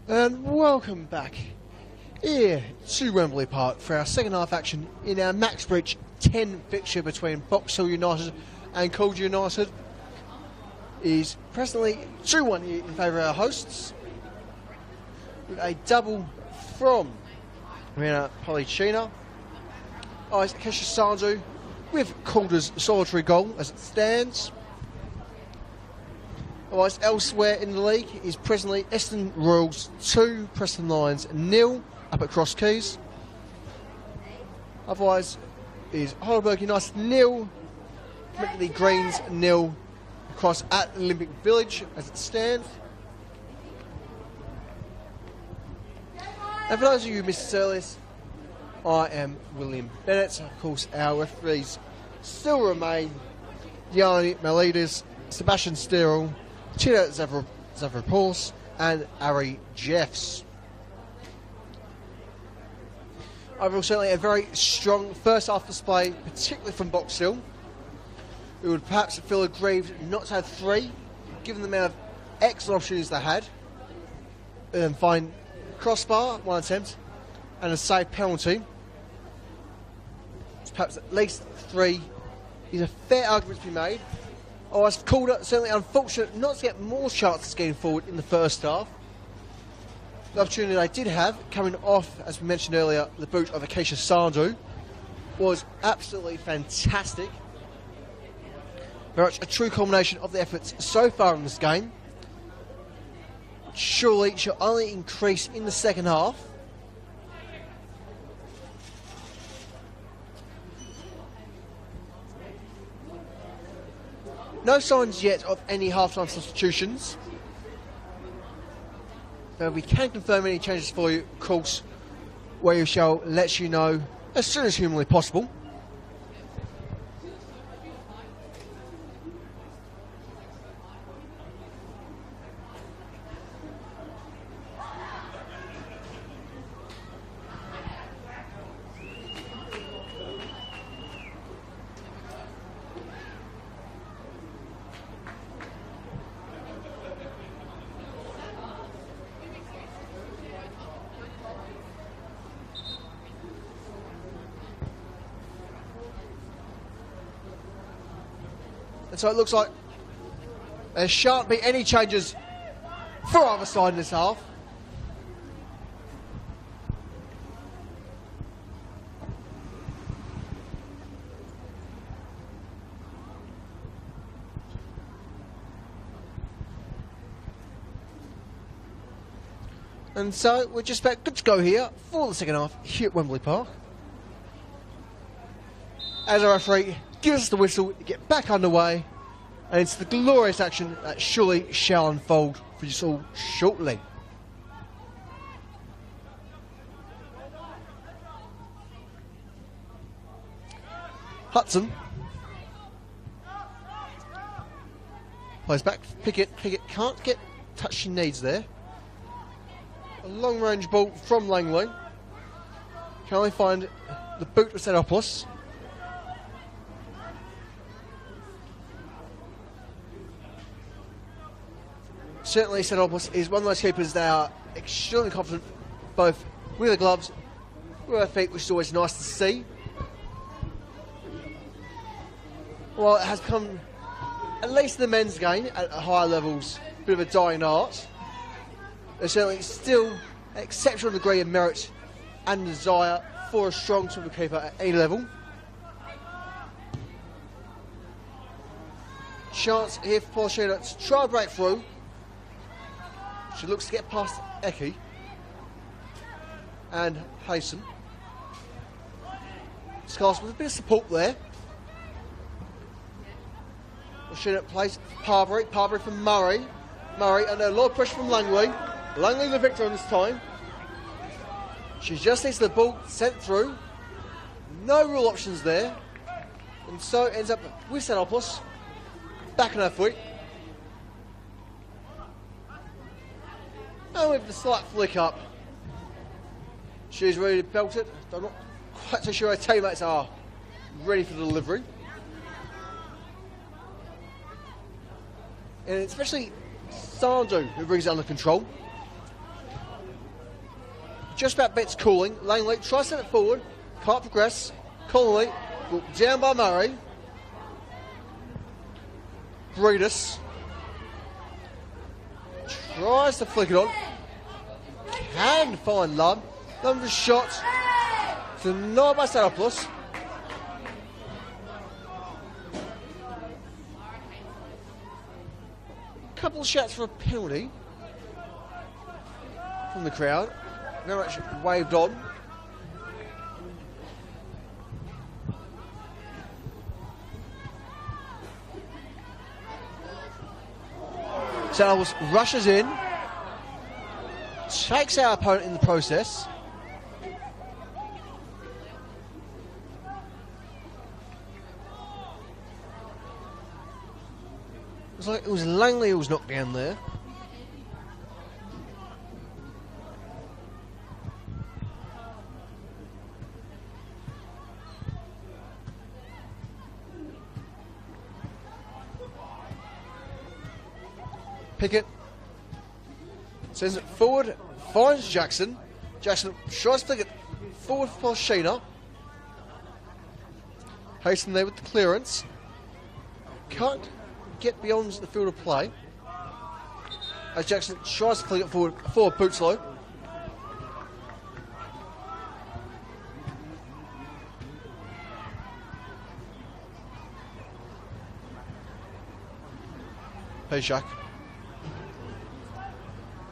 And welcome back here to Wembley Park for our second half action in our Max Bridge 10 fixture between Box Hill United and Calder United. Is presently 2-1 here in favour of our hosts, with a double from Rina Policina. Kesha Sandu with Calder's solitary goal as it stands. Otherwise, elsewhere in the league is presently Eston Royals 2, Preston Lions 0 up at Cross Keys. Otherwise is Heidelberg United 0, Community Greens 0 across at Olympic Village as it stands. And for those of you who missed this earlier, I am William Bennett. Of course, our referees still remain Yanni Melides, Sebastian Sterl, Tito Zavropoulos and Ari Jeffs. Overall, certainly a very strong first half display, particularly from Box Hill. We would perhaps feel aggrieved not to have 3, given the amount of excellent opportunities they had. And find crossbar, 1 attempt, and a save penalty. So perhaps at least 3 is a fair argument to be made. Otherwise, Calder certainly unfortunate not to get more chances getting forward in the first half. The opportunity they did have, coming off, as we mentioned earlier, the boot of Kesha Sandu, was absolutely fantastic. Very much a true culmination of the efforts so far in this game. Surely shall only increase in the second half. No signs yet of any half-time substitutions. Though we can confirm any changes for you, of course, where we shall let you know as soon as humanly possible. And so it looks like there shan't be any changes for either side in this half. And so we're just about good to go here for the second half here at Wembley Park. As our referee gives us the whistle to get back underway, and it's the glorious action that surely shall unfold for you all shortly. Hudson plays back. Pickett can't get touch she needs there. A long range ball from Langley. Can only find the boot of Sedopoulos. Certainly Sedopoulos is one of those keepers that are extremely confident, both with the gloves, with her feet, which is always nice to see. Well, it has become, at least in the men's game, at higher levels, a bit of a dying art. There's certainly still an exceptional degree of merit and desire for a strong swivel keeper at any level. Chance here for Policina to try a breakthrough. She looks to get past Eki and Hayson. Scars with a bit of support there. Policina plays Parbury. Parbury from Murray. Murray under a lot of pressure from Langley. Langley the victor on this time. She just needs the ball sent through. No real options there. And so ends up with Sedopoulos back on her feet. And with the slight flick up, she's ready to belt it. I'm not quite so sure her teammates are ready for the delivery. And especially Sandu, who brings it under control. just about bets cooling. Langley tries to send it forward. Can't progress. Connolly down by Murray. Breedis tries to flick it on. Can find Lum. Lum with a shot. Denied by Statopoulos. Couple of shouts for a penalty from the crowd. Very much waved on. Statopoulos rushes in, takes our opponent in the process. It was Langley who was knocked down there. Pickett sends it forward, finds Jackson. Jackson tries to flick it forward for Sheena. Hasten there with the clearance. Can't get beyond the field of play. As Jackson tries to flick it forward for Bootslow. Peshak.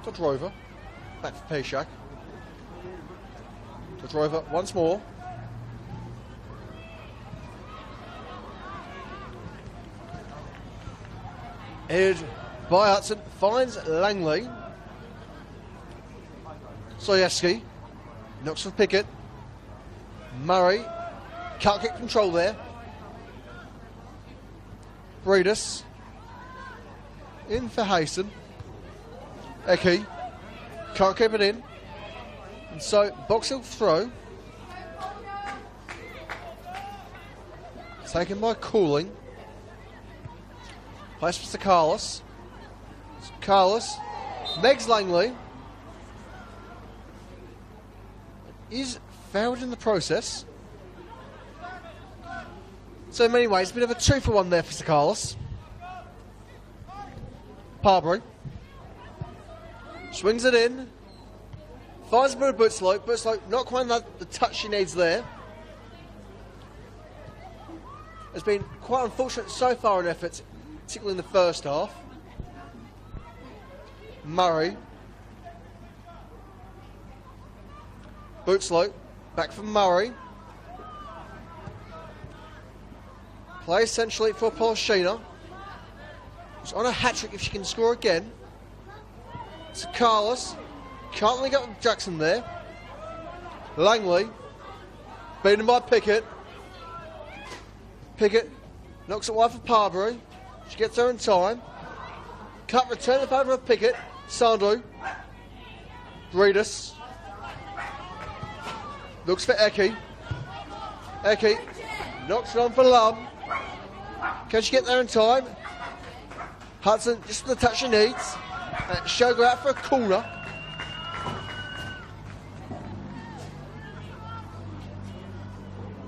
To Drover. Back for Peshak. To Drover once more. Headed by Hudson. Finds Langley. Soyevsky. Knocks for Pickett. Murray. Can't get control there. Breedis. In for Hasten. Eki can't keep it in, and so Box Hill throw taken by Cooling. Place for Carlos. Carlos Megs Langley is fouled in the process. So in many ways, a bit of a 2-for-1 there for Carlos. Parbury swings it in, finds a bit of Bootslow. Bootslow not quite the touch she needs there. Has been quite unfortunate so far in efforts, particularly in the first half. Murray. Bootslow, back from Murray. Plays centrally for Polishina. She's on a hat-trick if she can score again. So Carlos can't link up with Jackson there. Langley beaten by Pickett. Pickett knocks it wide for Parbury. She gets there in time. Cut, return it over to Pickett. Sandu. Breedis. Looks for Eki. Eki knocks it on for Lum. Can she get there in time? Hudson just the touch she needs. And Shogo out for a corner.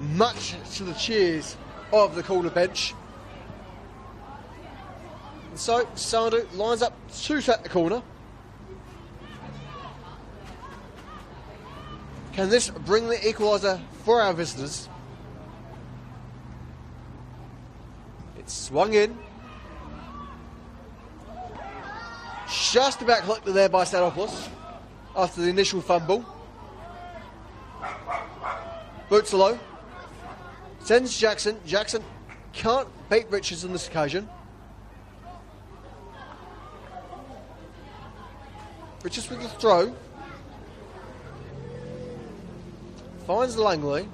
Much to the cheers of the corner bench. And so Sandu lines up to set the corner. Can this bring the equaliser for our visitors? It's swung in. Just about collected there by Statopoulos after the initial fumble. Bootslow sends Jackson. Jackson can't beat Richards on this occasion. Richards with the throw. Finds Langley.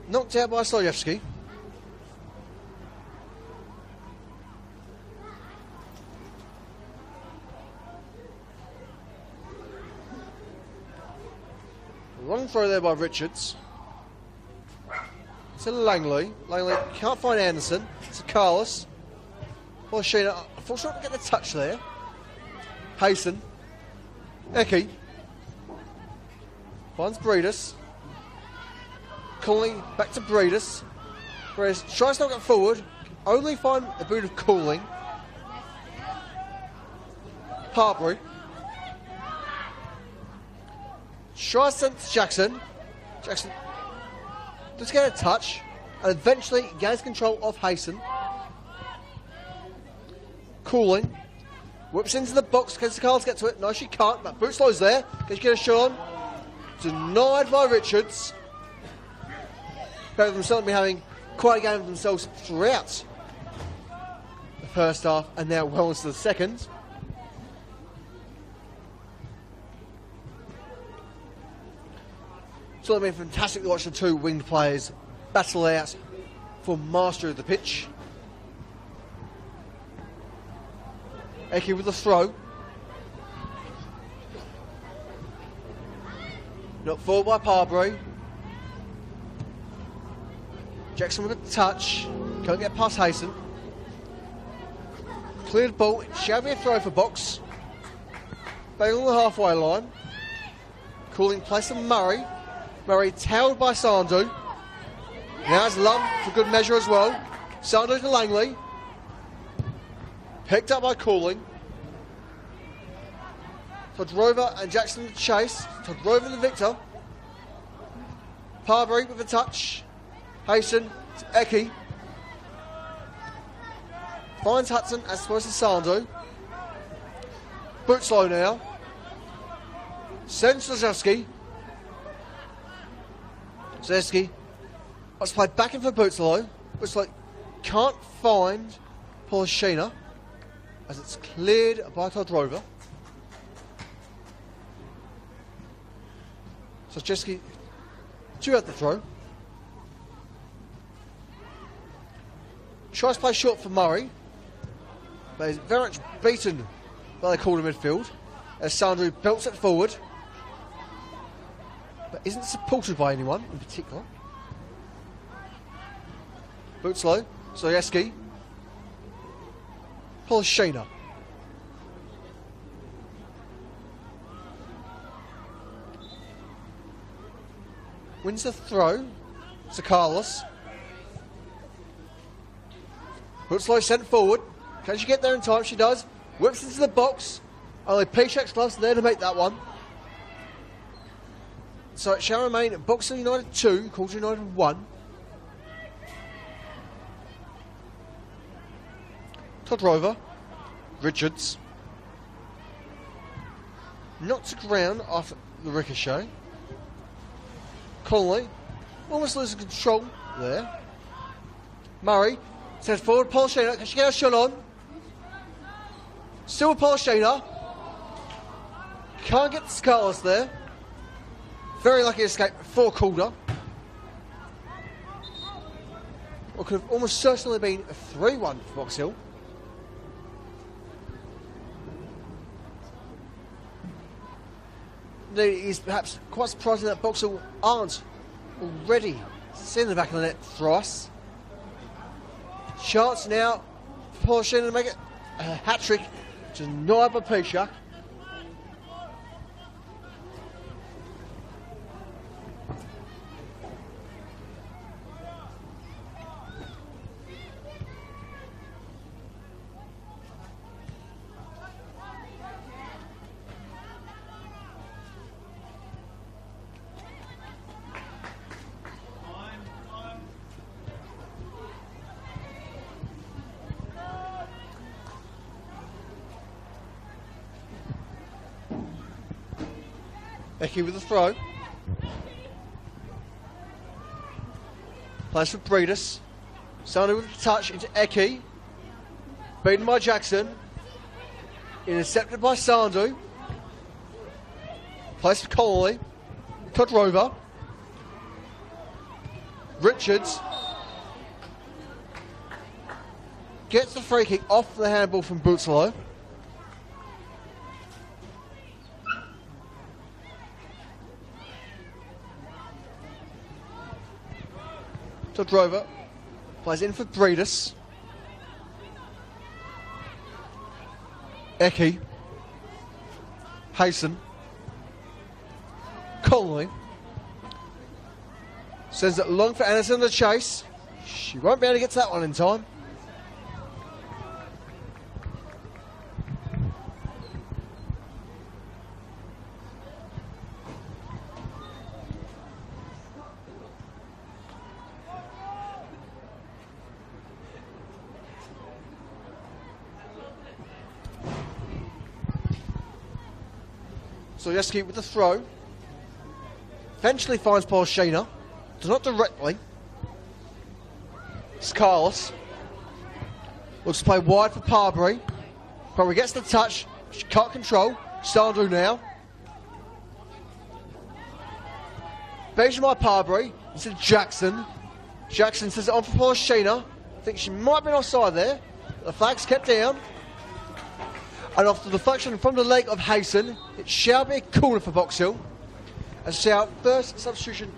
Knocked out by Soyevsky. Long throw there by Richards. To Langley. Langley can't find Anderson. To Carlos. Polishina, unfortunately, not get the touch there. Hayson. Eki. Finds Breedis. Cooling back to Breedis. Breedis tries to knock it forward. Only find a boot of Cooling. Harbury. Tries to send to Jackson. Jackson just get a touch. And eventually gains control of Hayson. Cooling. Whips into the box. Can Carls get to it? No, she can't. But Bootslow's there. Can she get a shot on? Denied by Richards. Both of them certainly having quite a game of themselves throughout the first half and now well into the second. It's been fantastic to watch the two winged players battle out for mastery of the pitch. Eki with the throw. Not forward by Parbury. Jackson with a touch. Can't get past Hayson. Cleared ball. Shall be a throw for box. Back on the halfway line. Cooling place of Murray. Murray towed by Sandu. Now it's Lum for good measure as well. Sandu to Langley. Picked up by Cooling. Todrova and Jackson to chase. Todrova the victor. Parbury with a touch. Hayson to Eki. Finds Hudson as opposed to Sandu. Bootslow now. Sends to Zeski. Zeski. Let's play back in for Bootslow. Bootslow can't find Polishina as it's cleared by Todrova. So Zeski due at the throw. Tries to play short for Murray, but is very much beaten by the Calder midfield as Sandru belts it forward, but isn't supported by anyone in particular. Bootslow, Zieski, Polishina. Wins the throw to Carlos. Bootslow sent forward. Can she get there in time? She does. Whips into the box. Only P-Check's gloves there to make that one. So it shall remain at Boxing United 2, Calder United 1. Todrova. Richards. Knocked to ground after the ricochet. Connolly. Almost losing control there. Murray. Sends forward, Polishina. Can she get a shot on? Still with Polishina. Can't get the Scarlets there. Very lucky escape for Calder. What could have almost certainly been a 3-1 for Box Hill. It is perhaps quite surprising that Box Hill aren't already seeing the back of the net thrice. Chance now for Polishina to make it a hat-trick, denied by Pishak. Eki with the throw. Plays for Breedis. Sandu with the touch into Eki. Beaten by Jackson. Intercepted by Sandu. Plays for Connolly. Todrova. Richards. Gets the free kick off the handball from Bootslow. Todrova plays in for Breedis. Eki. Hasten. Connolly. Sends it long for Anderson to chase. She won't be able to get to that one in time. So Yeski with the throw. Eventually finds Polshina. Does not directly. It's Carlos. Looks to play wide for Parbury. Parbury gets the touch. She can't control. Stardew now. Benjamin by Parbury. Instead of Jackson. Jackson says it on for Polshina. I think she might have been offside there. The flag's kept down. And after the deflection from the leg of Hasten, it shall be a corner for Box Hill. As see our first substitution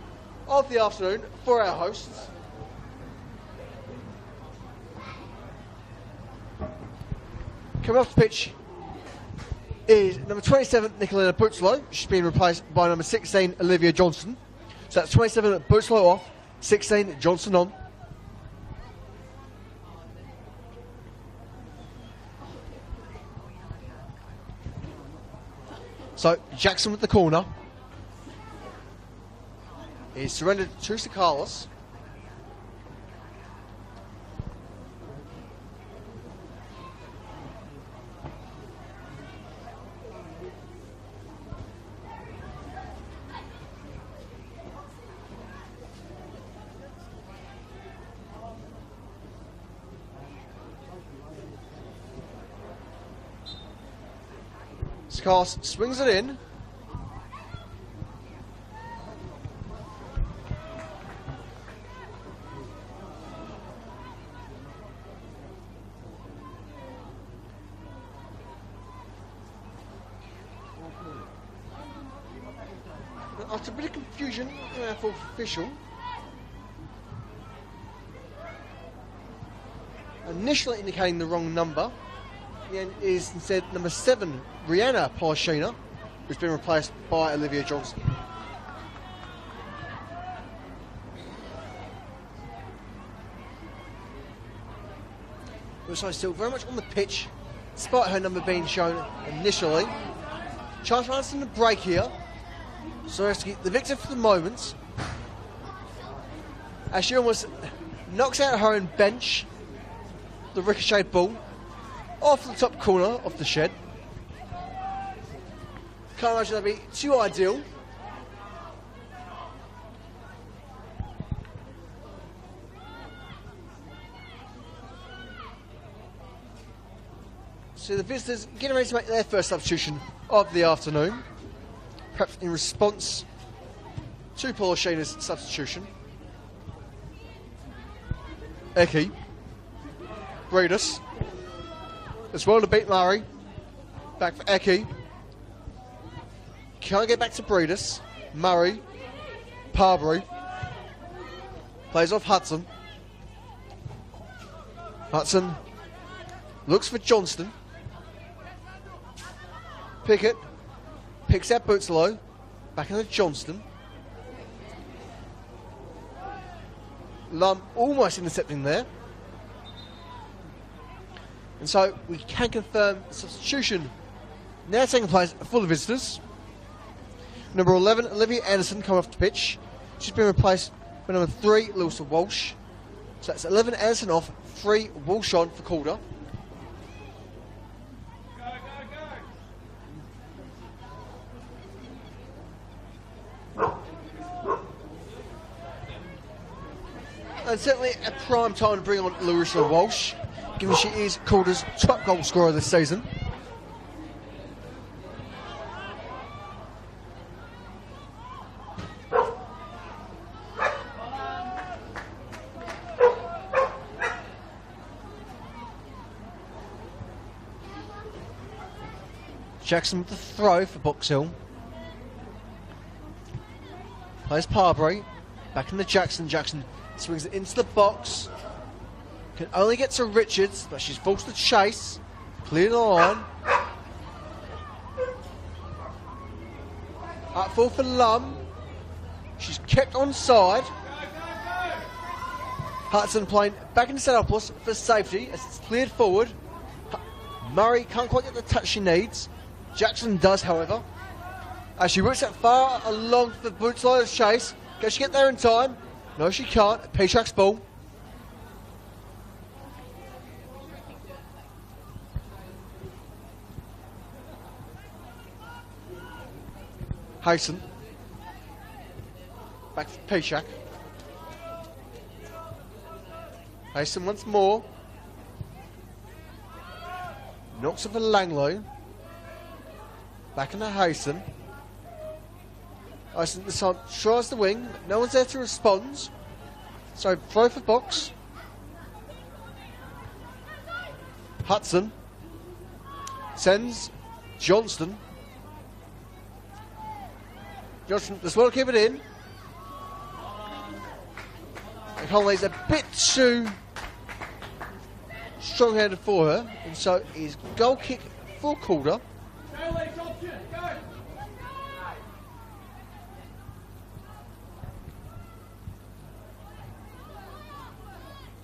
of the afternoon for our hosts. Coming off the pitch is number 27, Nicolina Bootslow. She's been replaced by number 16, Olivia Johnson. So that's 27 Bootslow off, 16 Johnson on. So Jackson with the corner. He's surrendered to Sir Carlos. Sir Carlos swings it in. After a bit of confusion in our fourth official, initially indicating the wrong number, the end is instead number 7, Rihanna Polshina, who's been replaced by Olivia Johnson. Also still very much on the pitch, despite her number being shown initially. Chance for Anderson to break here. Soreski, the victor for the moment, as she almost knocks out her own bench, the ricocheted ball off the top corner of the shed. Can't imagine that'd be too ideal. So the visitors getting ready to make their first substitution of the afternoon. Perhaps in response to Polshina's substitution. Eki. Breedis. As well to beat Murray. Back for Eki. Can't get back to Breedis. Murray. Parbury. Plays off Hudson. Hudson looks for Johnston. Pickett. Picks out Bootslow, back into Johnston. Lum almost intercepting there. And so we can confirm the substitution now taking place for the visitors. Number 11, Olivia Anderson coming off the pitch. She's been replaced by number 3, Lewis Walsh. So that's 11 Anderson off, 3 Walsh on for Calder. And certainly a prime time to bring on Larissa Walsh, given she is Calder's top goal scorer this season. Jackson with the throw for Box Hill. Plays Parbury. Back in the Jackson. Jackson swings it into the box. Can only get to Richards, but she's forced to chase. Clear the line. Up full for Lum. She's kept onside. Hudson playing back into Setopoulos for safety as it's cleared forward. Murray can't quite get the touch she needs. Jackson does, however. As she works that far along for Bootslider's chase. Can she get there in time? No, she can't. Peshak's ball. Hayson. Back to Peshak. Hayson once more. Knocks it for Langlow. Back into Hayson. Hayson this time tries the wing. No one's there to respond. So throw for box. Hudson. Sends Johnston. Johnston does well to keep it in. And Conley's a bit too strong-handed for her, and so is goal kick for Calder.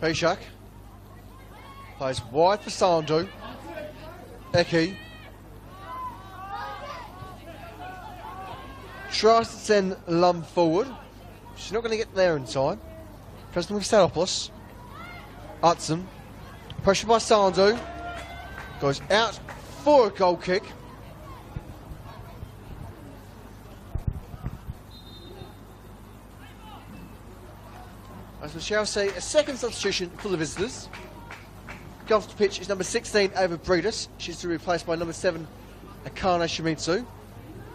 Peshak plays wide for Sandu. Eki tries to send Lum forward. She's not going to get there in time. Tries to move Setopoulos. Hudson. Pressure by Sandu. Goes out for a goal kick. As we shall see, a second substitution for the visitors. Going off the pitch is number 16, Ava Breedis. She's to be replaced by number 7, Akane Shimizu.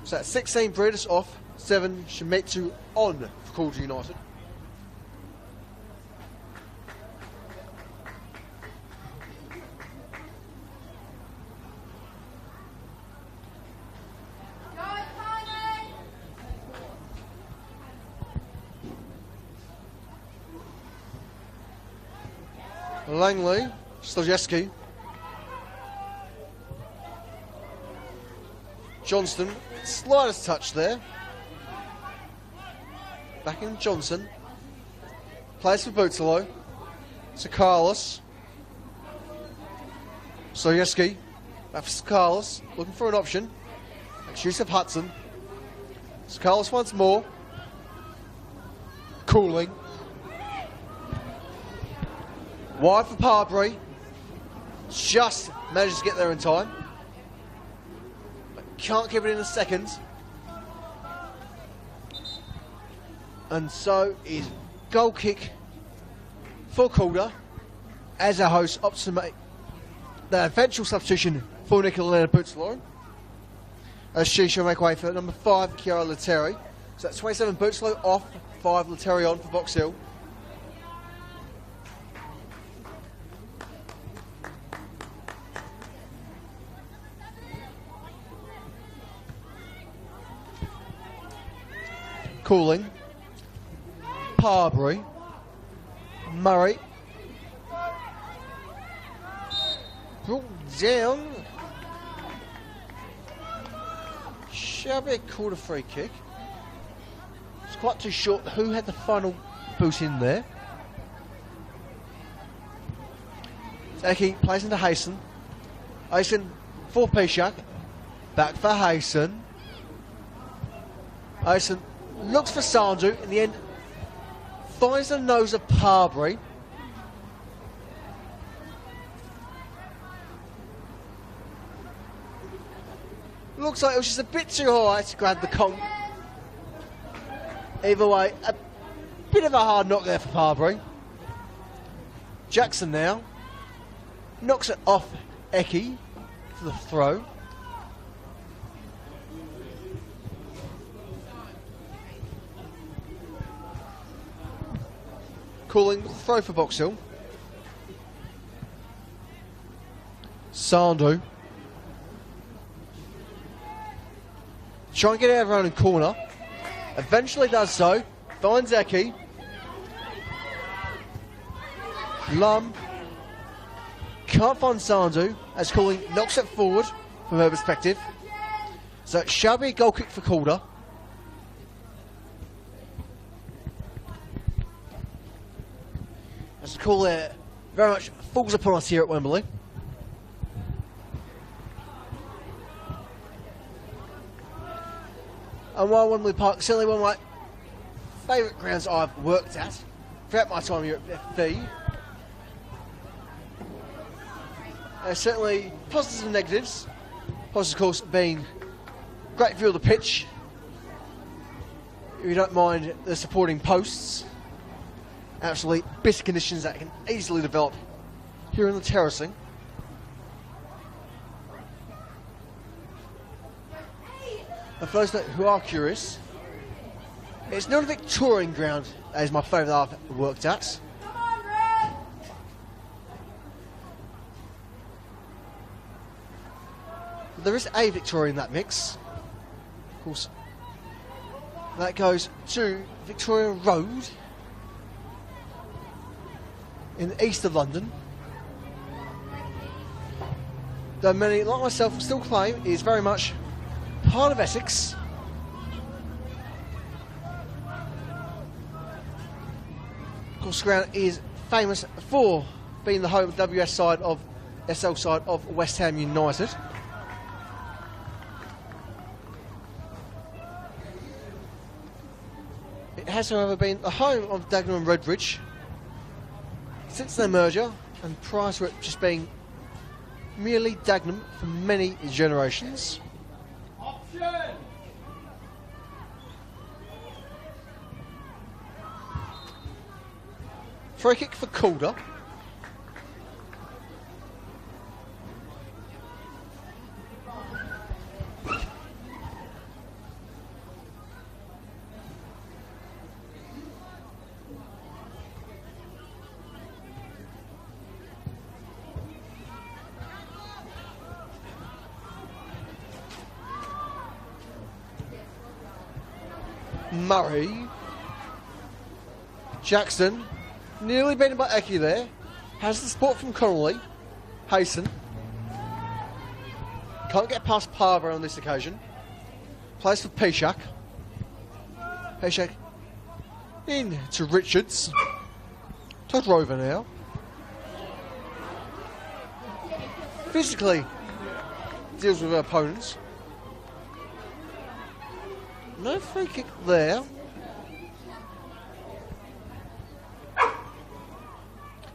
So that's 16 Breedis off, 7 Shimizu on for Calder United. Langley, Stojeski, Johnston, slightest touch there. Back in Johnson, plays for Bootsalo, Sakalis, Stojeski, back for Sakalis, looking for an option. Shoots of Hudson, Sakalis once more, Cooling. Wide for Parbury. Just manages to get there in time. But can't keep it in a second. And so is goal kick for Calder as our host opts to make the eventual substitution for Nicolina Bootslow. As she shall make way for number 5, Chiara Leteri. So that's 27 Bootslow off, 5 Leteri on for Box Hill. Cooling, Parbury, Murray, brought down, shall be a Calder free kick. It's quite too short. Who had the final boot in there? Eki plays into Hayson. Hayson for Peshak, back for Hayson. Hayson looks for Sandu, in the end finds the nose of Parbury. Looks like it was just a bit too high to grab the conk. Either way, a bit of a hard knock there for Parbury. Jackson now knocks it off Eki for the throw. Cooling, throw for Box Hill. Sandu. Try and get out of her own corner. Eventually does so. Finds Eki. Lum. Can't find Sandu as Cooling knocks it forward from her perspective. So it shall be a goal kick for Calder. as the call there very much falls upon us here at Wembley. And while Wembley Park is certainly one of my favourite grounds I've worked at throughout my time here at FV, there's certainly positives and negatives. Positives, of course, being great view of the pitch. If you don't mind the supporting posts, absolutely best conditions that can easily develop here in the terracing. And for those who are curious, it's not a Victorian ground that is my favourite that I've worked at. But there is a Victorian in that mix. Of course, that goes to Victoria Road in the east of London. Though many, like myself, will still claim it is very much part of Essex. Of course, the ground is famous for being the home of WS side of SL side of West Ham United. It has, however, been the home of Dagenham and Redbridge since their merger, and prior to it just being merely Dagenham for many generations. Option. Free kick for Calder. Murray. Jackson. Nearly beaten by Eki there. Has the support from Connolly. Hasten. Can't get past Parver on this occasion. Plays for Pishak. Pishak in to Richards. To Rover now. Physically deals with her opponents. No free kick there.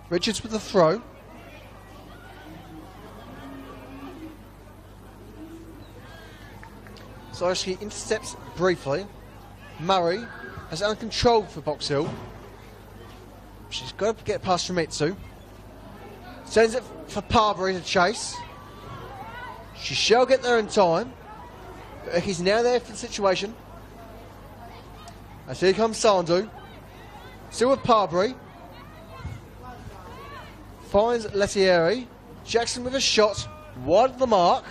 Richards with the throw. So she intercepts briefly. Murray has it uncontrolled for Box Hill. She's got to get past Shimizu. Sends it for Parbury to chase. She shall get there in time. But he's now there for the situation. As here comes Sandu. Still with Parbury. Finds Lettieri. Jackson with a shot. Wide of the mark.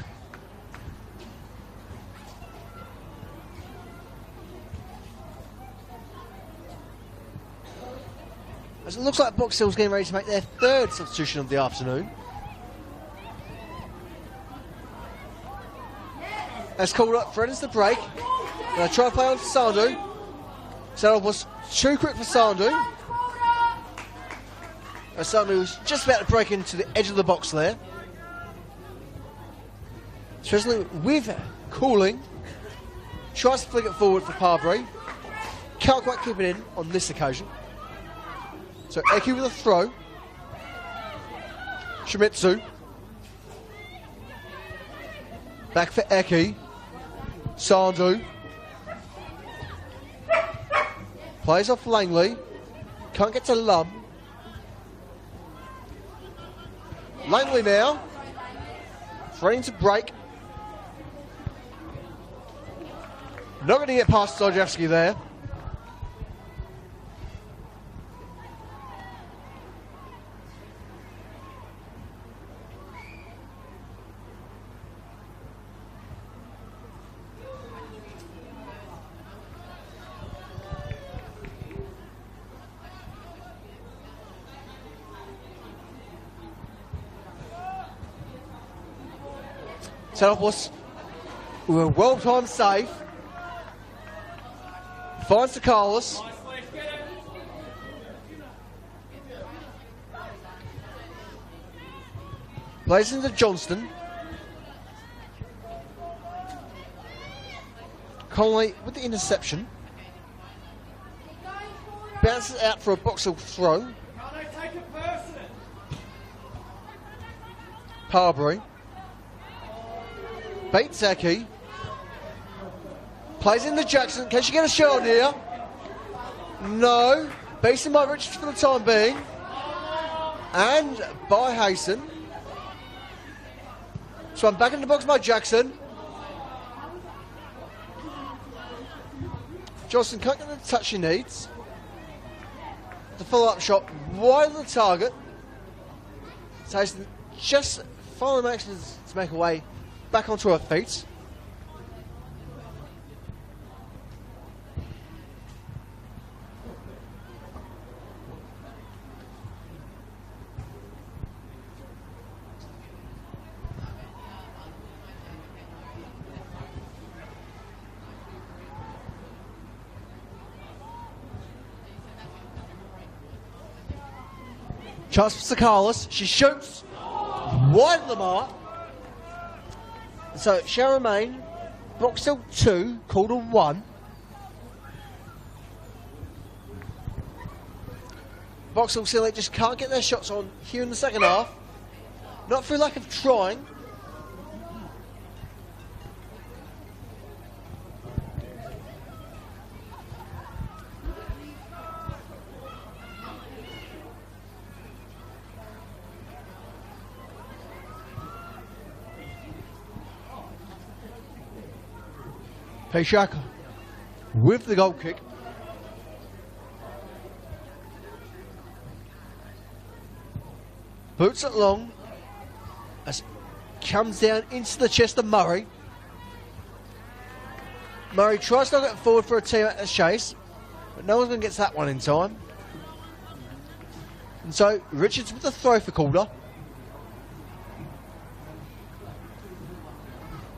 As it looks like Box Hill's getting ready to make their third substitution of the afternoon. As called up, threatens the break. They'll try to play on Sandu. So it was too quick for Sandu. As Sandu was just about to break into the edge of the box there. Especially with Cooling. Tries to flick it forward for Parbury. Can't quite keep it in on this occasion. So Eki with a throw. Shimizu. Back for Eki. Sandu. Plays off Langley. Can't get to Lum. Langley now. Threatening to break. Not going to get past Stojewski there. Set-off was with a well-timed save. Finds to Carlos. Plays into Johnston. Connolly with the interception. Bounces out for a boxer throw. Parbury. Bates Zaki. Plays into Jackson. Can she get a shot on here? No. Beaten by Richards for the time being. And by Hayson. Swung back in the box by Jackson. Johnson can't get the touch she needs. The follow-up shot wide of the target. Hayson just finally manages to make her way back onto her feet. Chance for Sakalis. She shoots wide of the mark. So shall remain Boxhill 2, Calder 1. Boxhill Silly just can't get their shots on here in the second half. Not through lack of trying. Peshak with the goal kick. Boots it long as it comes down into the chest of Murray. Murray tries to get forward for a team at the chase, but no one's going to get that one in time. And so Richards with the throw for Calder.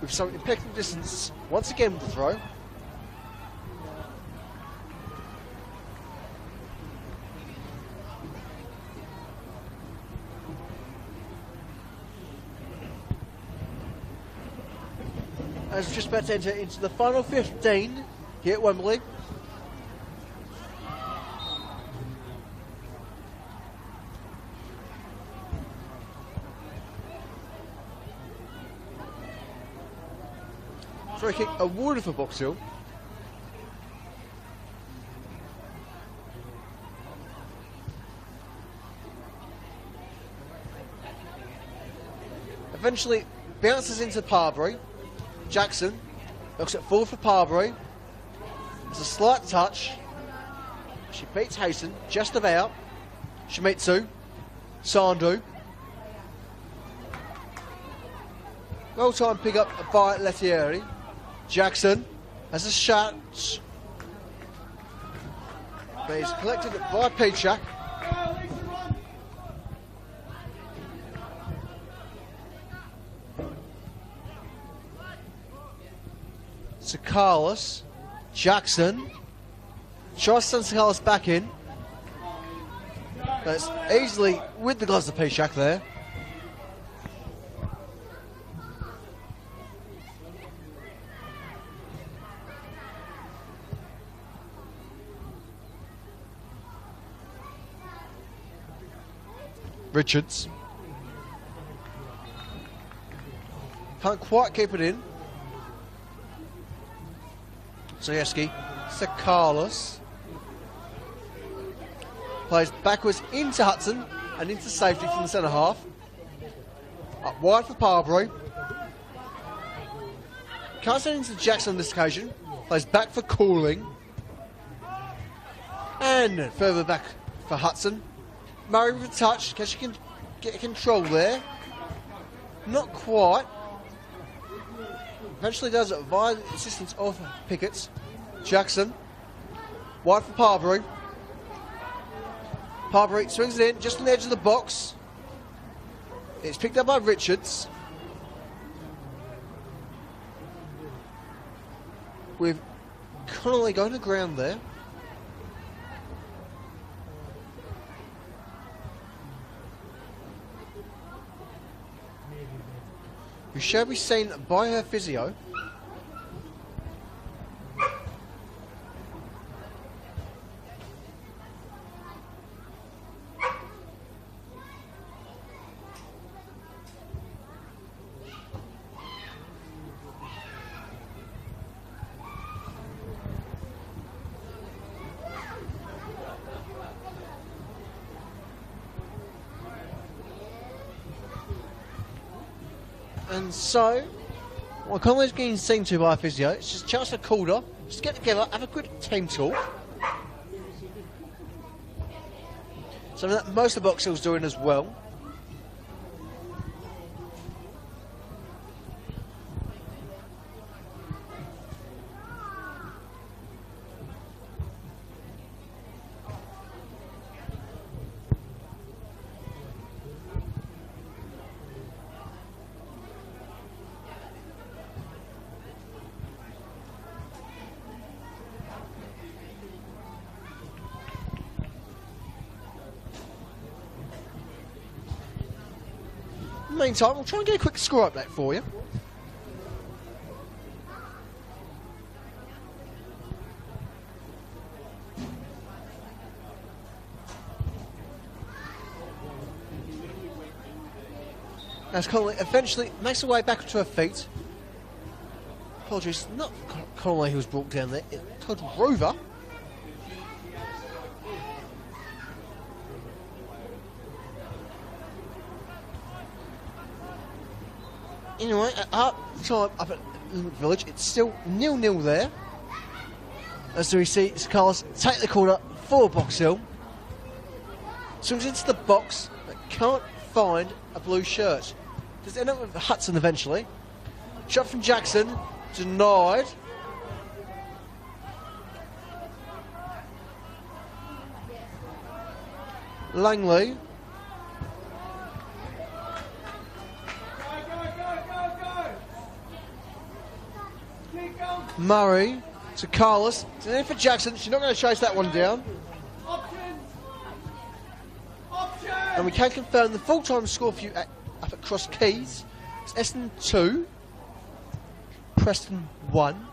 With some impeccable distance once again with the throw. As we're just about to enter into the final 15 here at Wembley. Free kick awarded for Box Hill. Eventually bounces into Parbury. Jackson looks at full for Parbury. It's a slight touch. She beats Hayson just about. Shimizu. Sandu. Well timed pick up by Lettieri. Jackson has a shot. But he's collected by Pechak. Sakalis. Jackson. Tries to send Sakalis back in. That's easily with the gloves of Pechak there. Richards. Can't quite keep it in. Zajewski. Sakalis. Plays backwards into Hudson and into safety from the centre half. Up wide for Parbury. Can't send into Jackson on this occasion. Plays back for Cooling. And further back for Hudson. Murray with a touch. Can she get control there? Not quite. Eventually does it via the assistance of Pickett's. Jackson. Wide for Parbury. Parbury swings it in just on the edge of the box. It's picked up by Richards. With Connolly going to ground there. shall be seen by her physio. And so, while Conway's getting seen to by a physio, it's just a chance for Calder. Just get together, have a good team talk. Something that most of the boxers doing as well. Meantime, we'll try and get a quick score update for you. As Connolly eventually makes her way back to her feet. Apologies, not Connolly who was brought down there, Todd Rover. Anyway, up time up at Village, it's still 0-0 there. As we see Carlos take the corner for Box Hill. Swings into the box, but can't find a blue shirt. Does end up with Hudson eventually. Shot from Jackson, denied. Langley. Murray to Carlos. It's in for Jackson. She's not going to chase that one down. And we can confirm the full-time score for you up at Cross Keys. It's Essendon 2, Preston 1.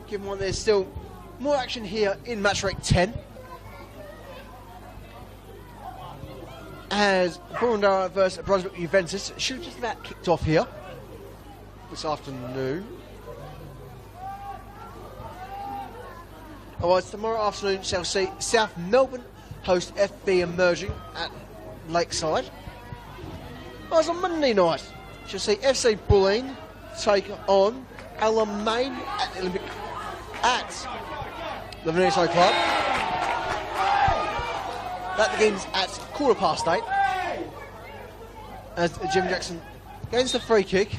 Given one, there's still more action here in match rate 10. As Boroondara versus Brunswick Juventus should have just about kicked off here this afternoon. Otherwise, tomorrow afternoon shall see South Melbourne host FB Emerging at Lakeside. Otherwise, on Monday night, shall see FC Bulleen take on Alamein at the Olympic at the Veneto Club. That begins at 8:15 as Jim Jackson gains the free kick.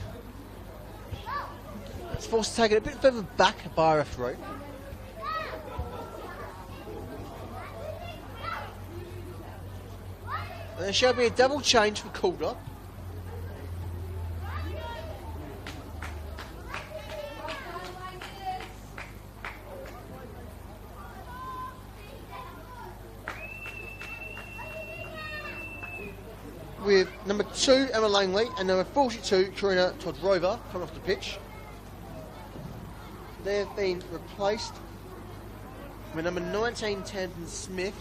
It's forced to take it a bit further back by a referee. And there shall be a double change for Calder. With number 2, Emma Langley, and number 42, Karina Todd-Rover, coming off the pitch. They have been replaced with number 19, Tamsin Smith.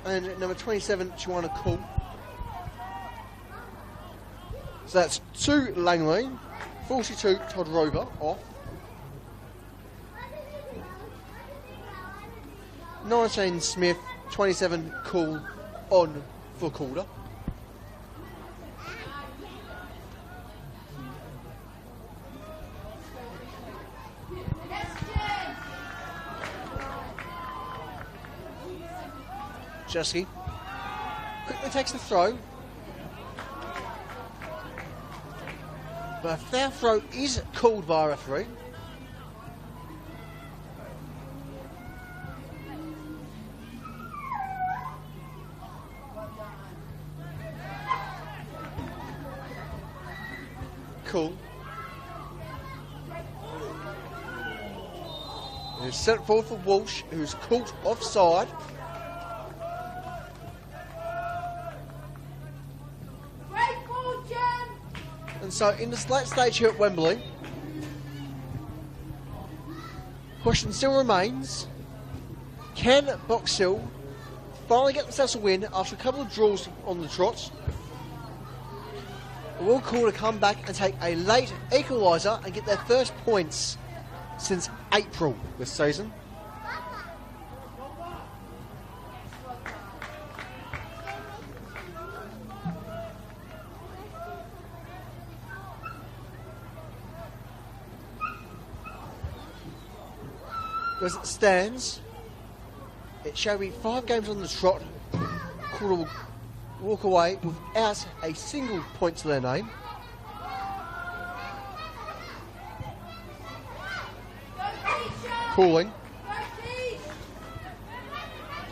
And number 27, Joanna Cool. So that's 2 Langley, 42 Todd-Rover off. 19 Smith, 27 Cool on for Calder. Jeski quickly takes the throw. But a fair throw is called by a referee. Cool. It's sent forward for Walsh, who's caught offside. And so in this late stage here at Wembley, question still remains, can Box Hill finally get themselves a win after a couple of draws on the trot? Or will Calder come back and take a late equaliser and get their first points since April this season? As it stands, it shall be 5 games on the trot. Calder will walk away without a single point to their name. Cooling.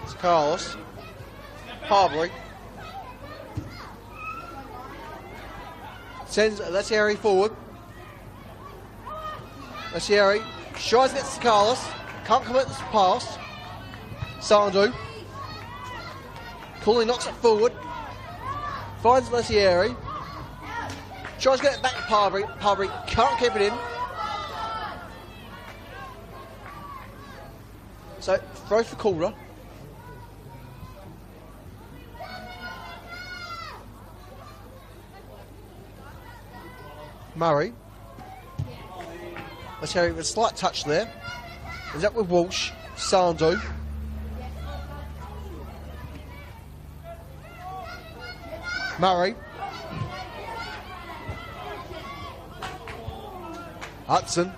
It's Carlos. Harbury. Sends Letieri forward. Letieri shies against Carlos. Can't complete this pass. Sandu. Cooling knocks it forward. Finds Letieri. Tries to get it back to Parbury. Parbury can't keep it in. So, throw for Calder. Murray. Letieri with a slight touch there. Is up with Walsh. Sandu. Murray. Hudson.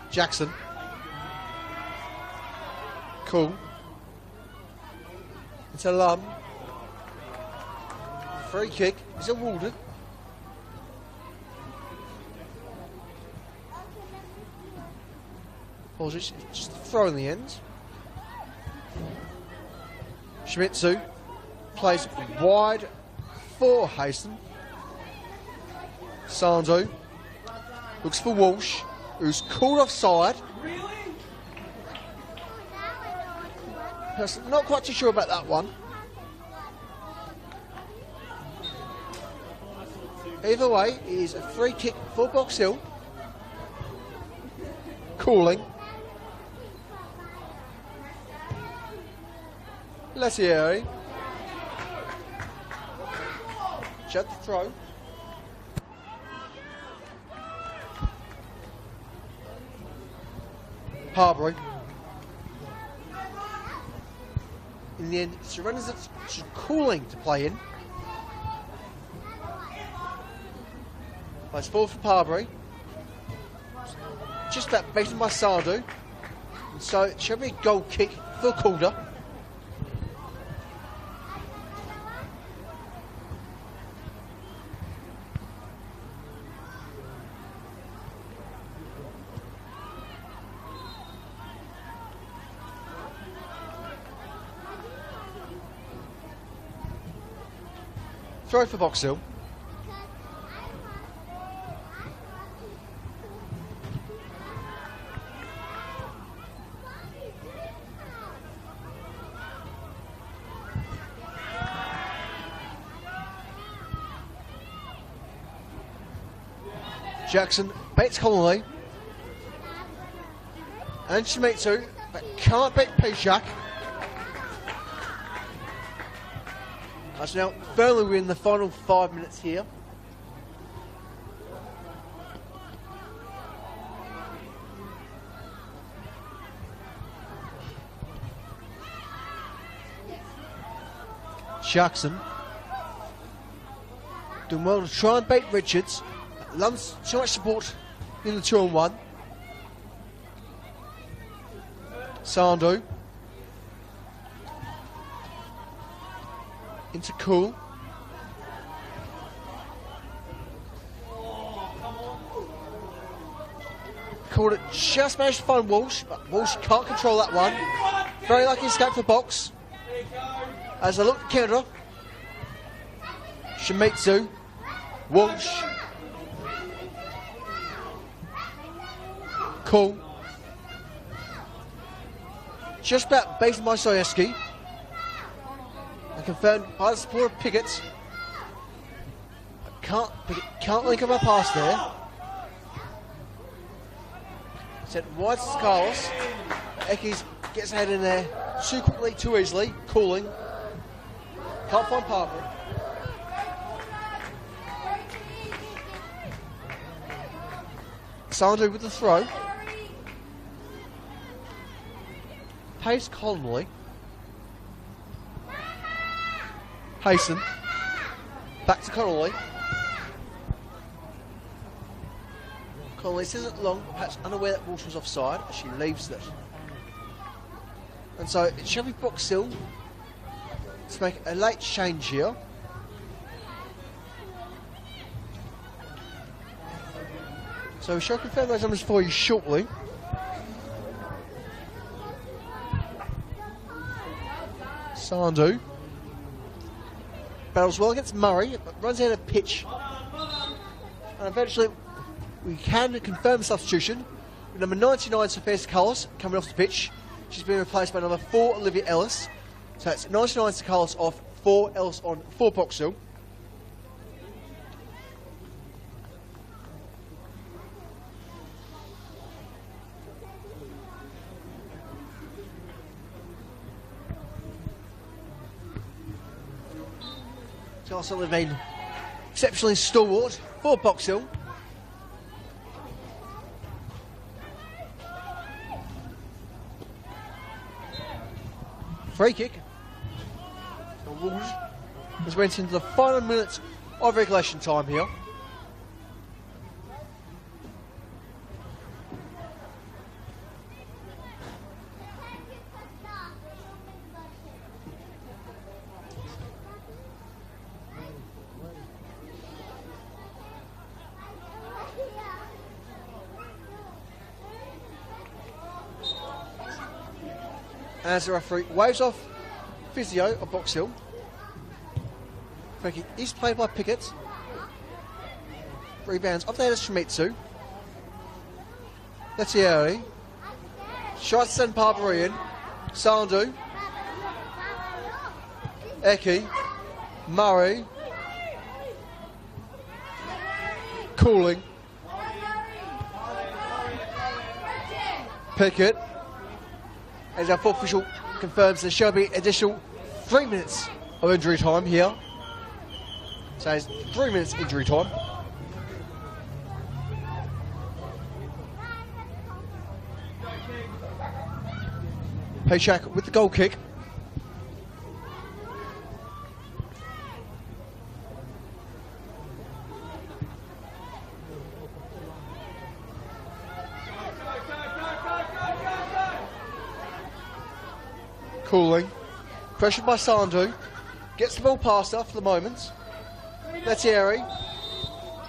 Jackson. Cool. It's a Lum. Free kick is awarded. Apologies, just a throw in the end. Shimizu plays wide for Haston. Sandu looks for Walsh, who's called offside. Not quite too sure about that one. Either way, it is a free kick for Box Hill. Cooling. Letieri. Shut the throw. Harbury. In the end, surrenders it to Cooling to play in. Plays forward for Parbury. Just about beaten by Sandu. And so it should be a goal kick for Calder. Throw for Box Hill. Jackson beats Connolly. And Shimizu, but can't beat Pishak. As now, Burnley win the final 5 minutes here. Jackson doing well to try and beat Richards. Lum's too much support in the 2-on-1. Sandu. Into Cool. Called it, just managed to find Walsh, but Walsh can't control that one. Very lucky escape for Box. As I look at the counter, Shimizu, Walsh, Cool. Just about beaten by Soyeski. And confirmed by the support of Pickett. Can't link up a pass there. Sent wide to Carlos. Eki gets ahead in there too quickly, too easily. Cooling. Can't find Parker. Sandu with the throw. Pace Connolly. Hasten. Back to Connolly. Connolly says it long, perhaps unaware that Walsh was offside as she leaves it. And so it shall be Box Hill to make a late change here. So we shall confirm those numbers for you shortly. Sandu battles well against Murray, but runs out of pitch. And eventually we can confirm the substitution with number 99, Sophia Carlos, coming off the pitch. She's been replaced by number 4, Olivia Ellis. So that's 99 Carlos off, 4 Ellis on, 4 Box Hill. Also been exceptionally stalwart for Box Hill. Free kick. Wolves has went into the final minutes of regulation time here. As the referee waves off physio of Box Hill. Free kick is played by Pickett. Rebounds off there to Shimizu. Lettieri. Tries to send Barbary in. Sandu. Eki. Murray. Cooling. Pickett. As our fourth official confirms, there shall be additional 3 minutes of injury time here. So it's 3 minutes injury time. Paychak with the goal kick. Cooling. Pressured by Sandu. Gets the ball past her for the moment. Lettieri.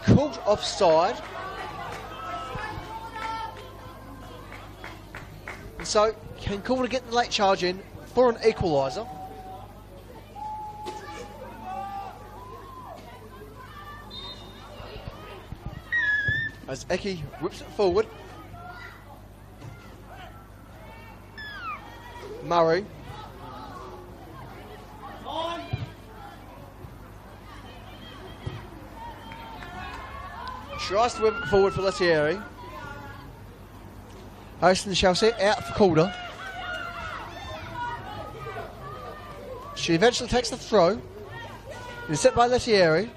Called offside. And so can Calder get the late charge in for an equaliser. As Eki whips it forward. Murray. Tries to whip it forward for Lettieri. Harrison shall see out for Calder. She eventually takes the throw. It's set by Lettieri.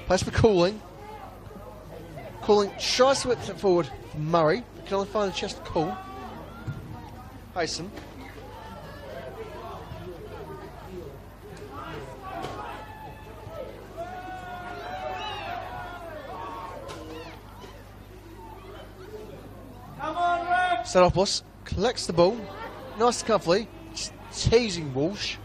Placed for Cooling. Cooling tries to whip it forward for Murray. But can only find the chest to Cool. Harrison. Stanopoulos collects the ball, nice and comfortably, just teasing Walsh.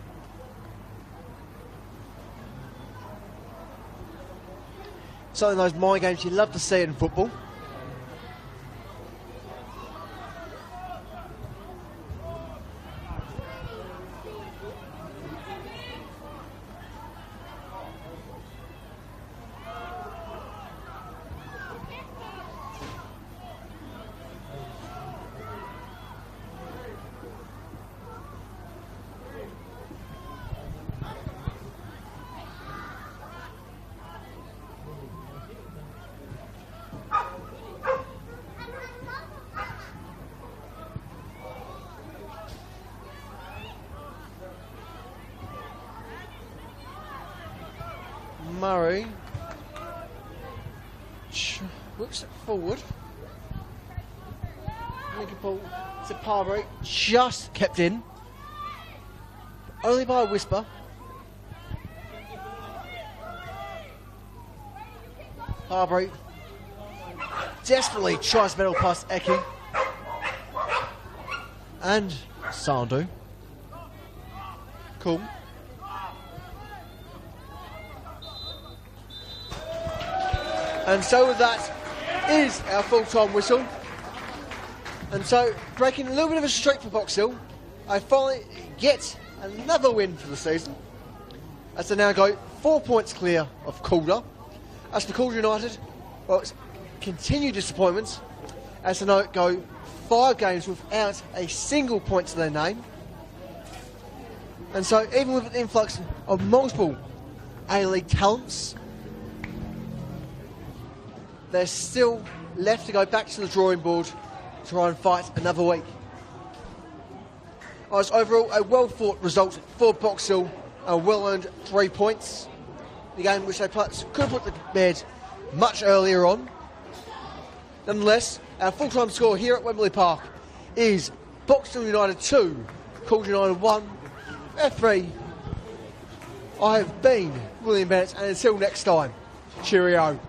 Something of those mind games you love to see in football. Murray whips it forward. Lincoln ball to Parbury, just kept in. Only by a whisper. Parbury desperately tries to battle past Eki. And Sandu. Cool. And so with that is our full-time whistle. And so, breaking a little bit of a streak for Box Hill, I finally get another win for the season. As they now go 4 points clear of Calder. As for Calder United, well, it's continued disappointments as they now go 5 games without a single point to their name. And so, even with an influx of multiple A-League talents, they're still left to go back to the drawing board to try and fight another week. As overall, a well-fought result for Box Hill, a well-earned 3 points. The game which they could have put to bed much earlier on. Nonetheless, our full-time score here at Wembley Park is Box Hill United 2, Calder United 1, F3. I have been William Bennett, and until next time, cheerio.